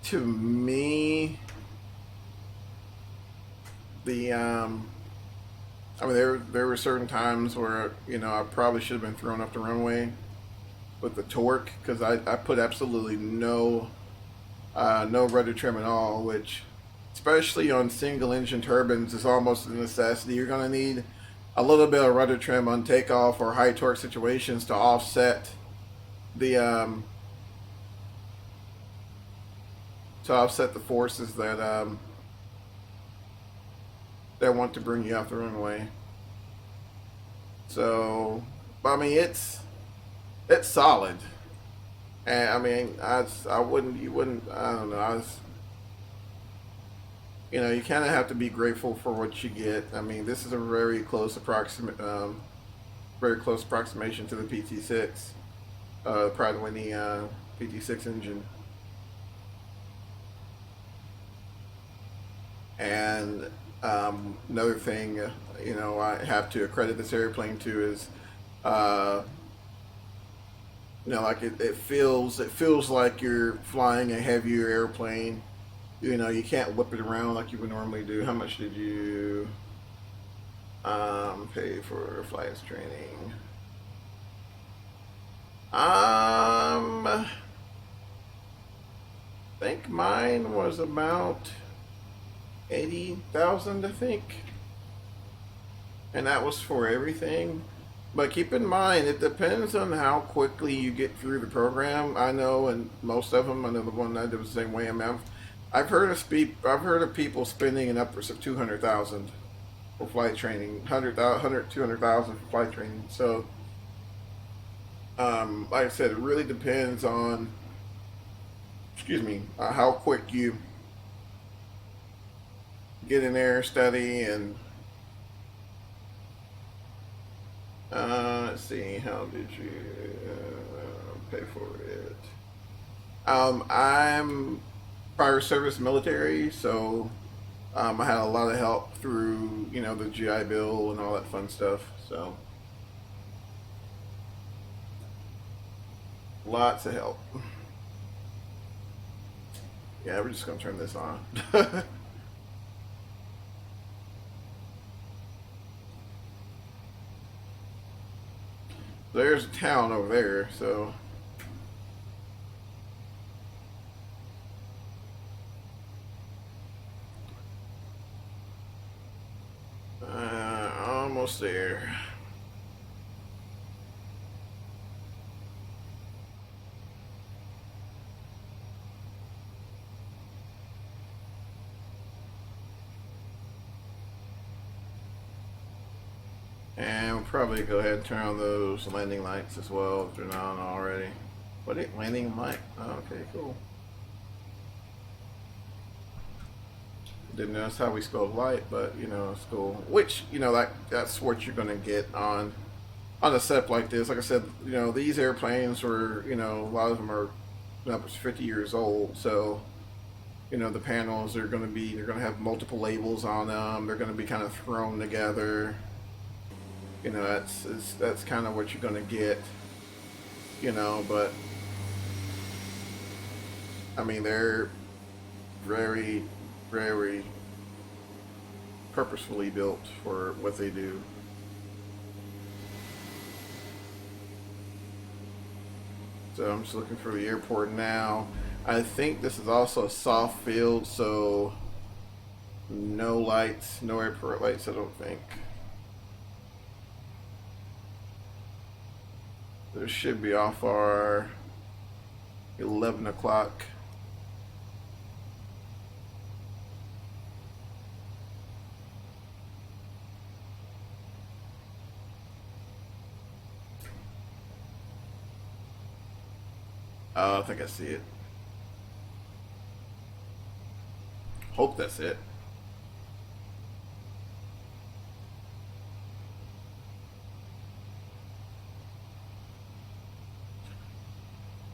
to me I mean, there were certain times where I probably should have been thrown off the runway with the torque, because I put absolutely no rudder trim at all, which especially on single engine turbines is almost a necessity. You're going to need a little bit of rudder trim on takeoff or high torque situations to offset the forces that want to bring you off the runway. So, I mean, it's solid, and I mean, I don't know, you kind of have to be grateful for what you get. I mean, this is a very close approximation to the PT6, Pratt & Whitney PT6 engine. And another thing, I have to accredit this airplane to is, like it feels like you're flying a heavier airplane. You can't whip it around like you would normally do. How much did you pay for flight training? I think mine was about 80,000, I think, and that was for everything. But keep in mind, it depends on how quickly you get through the program. I know, and most of them, I know the one I did was the same way. I mean, I've heard of people spending in upwards of 200,000 for flight training, 200,000 for flight training. So, like I said, it really depends on, how quick you get in there, study, and let's see, how did you pay for it? I'm prior service military, so I had a lot of help through the GI Bill and all that fun stuff. So lots of help. Yeah, we're just gonna turn this on. There's a town over there, so almost there. And we'll probably go ahead and turn on those landing lights as well if they're not on already. What is landing light? Oh, okay, cool. Didn't notice how we spelled light, but you know, it's cool. Which, you know, that's what you're gonna get on a setup like this. Like I said, you know, these airplanes were, you know, a lot of them are up to 50 years old, so you know the panels are gonna be, they're gonna have multiple labels on them. They're gonna be kind of thrown together. You know, that's kind of what you're gonna get. You know, but I mean, they're very, very purposefully built for what they do. So I'm just looking for the airport now. I think this is also a soft field, so no lights, no airport lights, I don't think. There should be off our 11 o'clock. I think I see it. Hope that's it.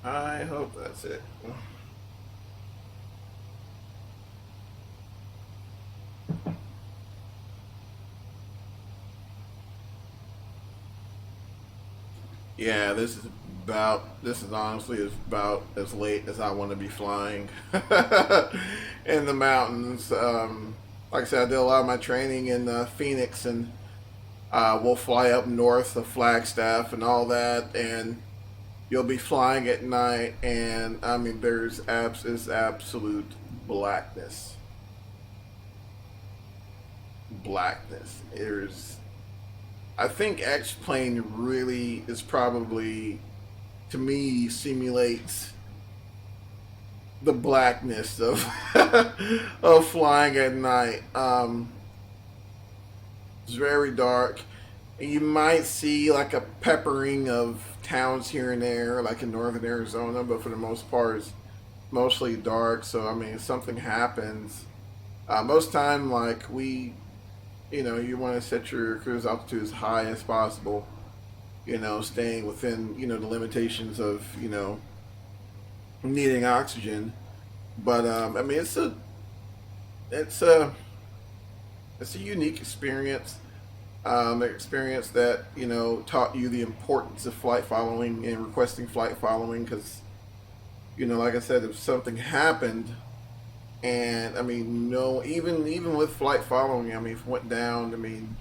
I hope that's it. Yeah, this is honestly about as late as I want to be flying in the mountains. Like I said, I did a lot of my training in Phoenix, and we'll fly up north of Flagstaff and all that, and you'll be flying at night, and I mean, it's absolute blackness. Blackness. I think X plane really is probably, to me, simulates the blackness of of flying at night. It's very dark. You might see like a peppering of towns here and there, like in northern Arizona, but for the most part, it's mostly dark. So I mean, if something happens, most time, like you know, you want to set your cruise altitude as high as possible. You know, staying within, you know, the limitations of, you know, needing oxygen. But I mean, it's a it's a unique experience. An experience that, you know, taught you the importance of flight following and requesting flight following, because, you know, like I said, if something happened, and I mean, no, even with flight following, I mean, if it went down, I mean,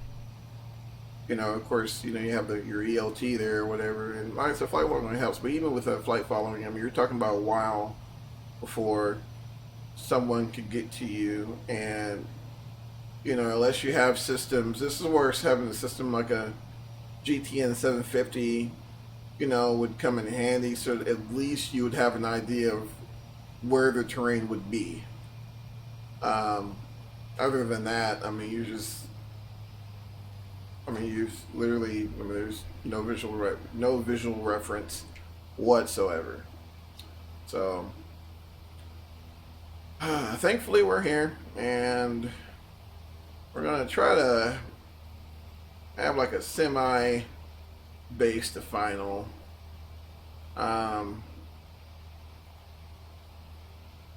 you know, of course, you know, you have your ELT there or whatever, and like I said, flight following helps, but even with that flight following, I mean, you're talking about a while before someone could get to you. And you know, unless you have systems, this is where having a system like a GTN 750, you know, would come in handy, so that at least you would have an idea of where the terrain would be. Other than that, I mean, you literally, I mean, there's no visual reference whatsoever. So, thankfully, we're here, and we're gonna try to have like a semi base to final.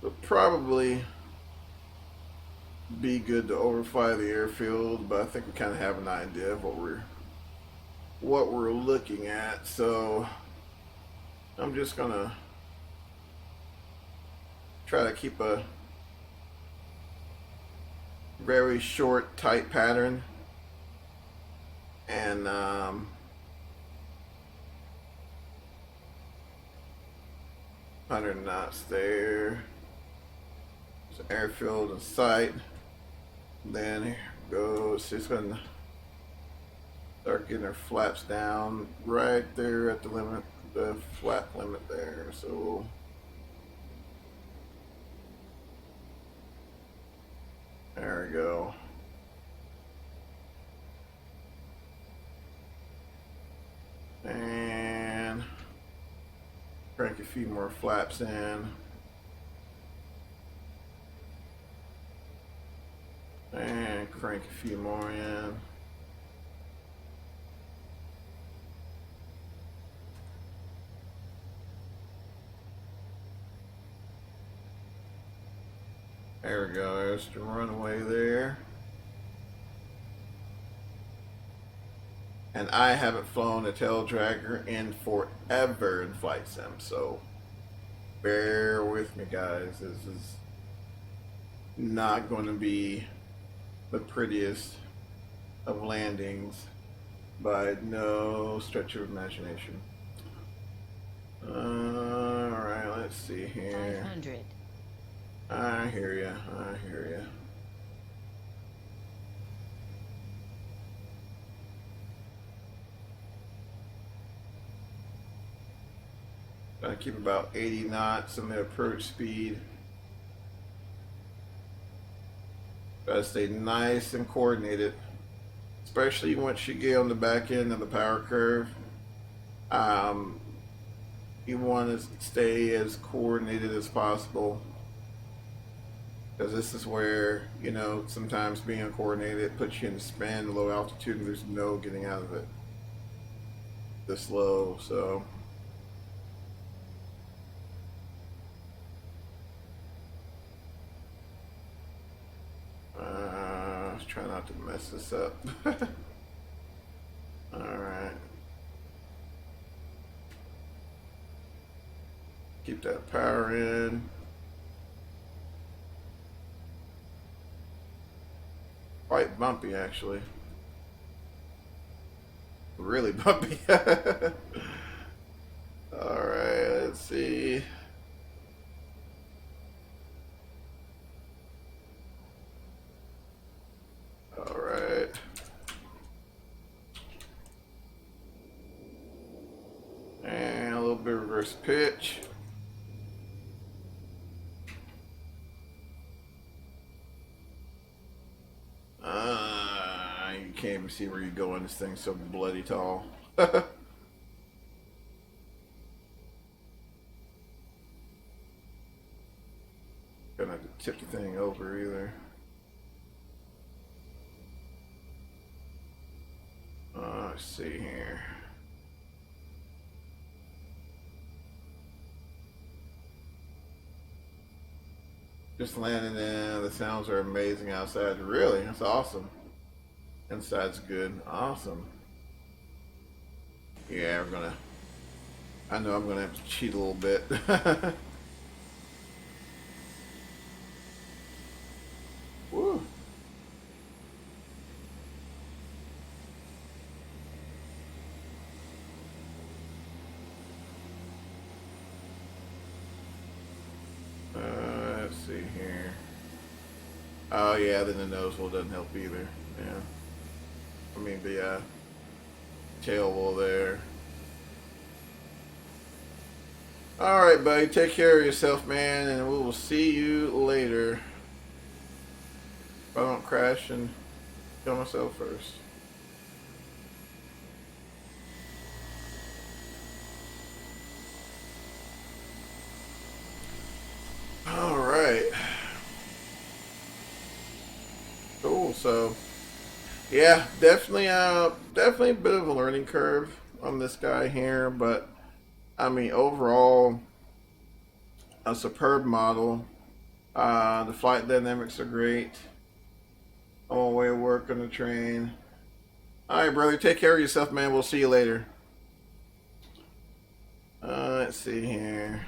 Would probably be good to overfly the airfield, but I think we kind of have an idea of what we're looking at. So I'm just gonna try to keep a very short, tight pattern, and 100 knots there. There's an airfield in sight. Then here goes. It's gonna Start getting our flaps down right there at the limit, the flap limit there. So there we go. And crank a few more flaps in. And crank a few more in. There we go, there's the runway there. And I haven't flown a tail dragger in forever in flight sim, so bear with me, guys. This is not going to be the prettiest of landings by no stretch of imagination. Alright, let's see here. 500. I hear ya, I hear ya. Gonna keep about 80 knots in the approach speed. Gotta stay nice and coordinated, especially once you get on the back end of the power curve. You want to stay as coordinated as possible, because this is where, you know, sometimes being uncoordinated puts you in spin, low altitude, and there's no getting out of it this low. So try not to mess this up. Alright. Keep that power in. Quite bumpy, actually. Really bumpy. Alright, let's see. Alright. And a little bit of reverse pitch. You can't even see where you're going. This thing's so bloody tall. Gonna have to tip the thing over either. Let's see here. Just landing in. The sounds are amazing outside. Really, that's awesome. Inside's good. Awesome. Yeah, we're gonna. I know I'm gonna have to cheat a little bit. Woo. Let's see here. Oh yeah, then the nose wheel doesn't help either. Yeah. I mean the tail wheel there. Alright, buddy, take care of yourself, man, and we will see you later. If I don't crash and kill myself first. Alright. Cool, so yeah, definitely a bit of a learning curve on this guy here, but I mean overall a superb model. The flight dynamics are great. All the way to work on the train. Alright, brother, take care of yourself, man. We'll see you later. Let's see here.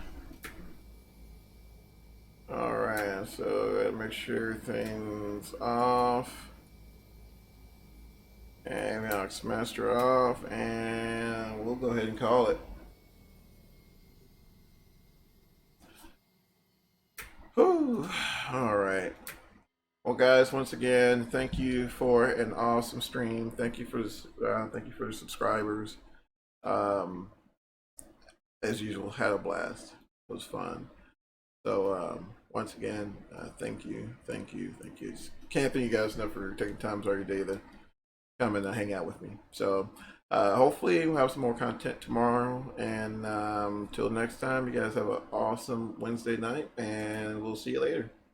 Alright, so gotta make sure everything's off. And Alex Master off, and we'll go ahead and call it. Whew. All right. Well, guys, once again, thank you for an awesome stream. Thank you for this. Thank you for the subscribers. Um, as usual, had a blast. It was fun. So once again, thank you, thank you, thank you. Can't thank you guys enough for taking time out of your day to come and hang out with me. So hopefully we'll have some more content tomorrow. And till next time, you guys have an awesome Wednesday night, and we'll see you later.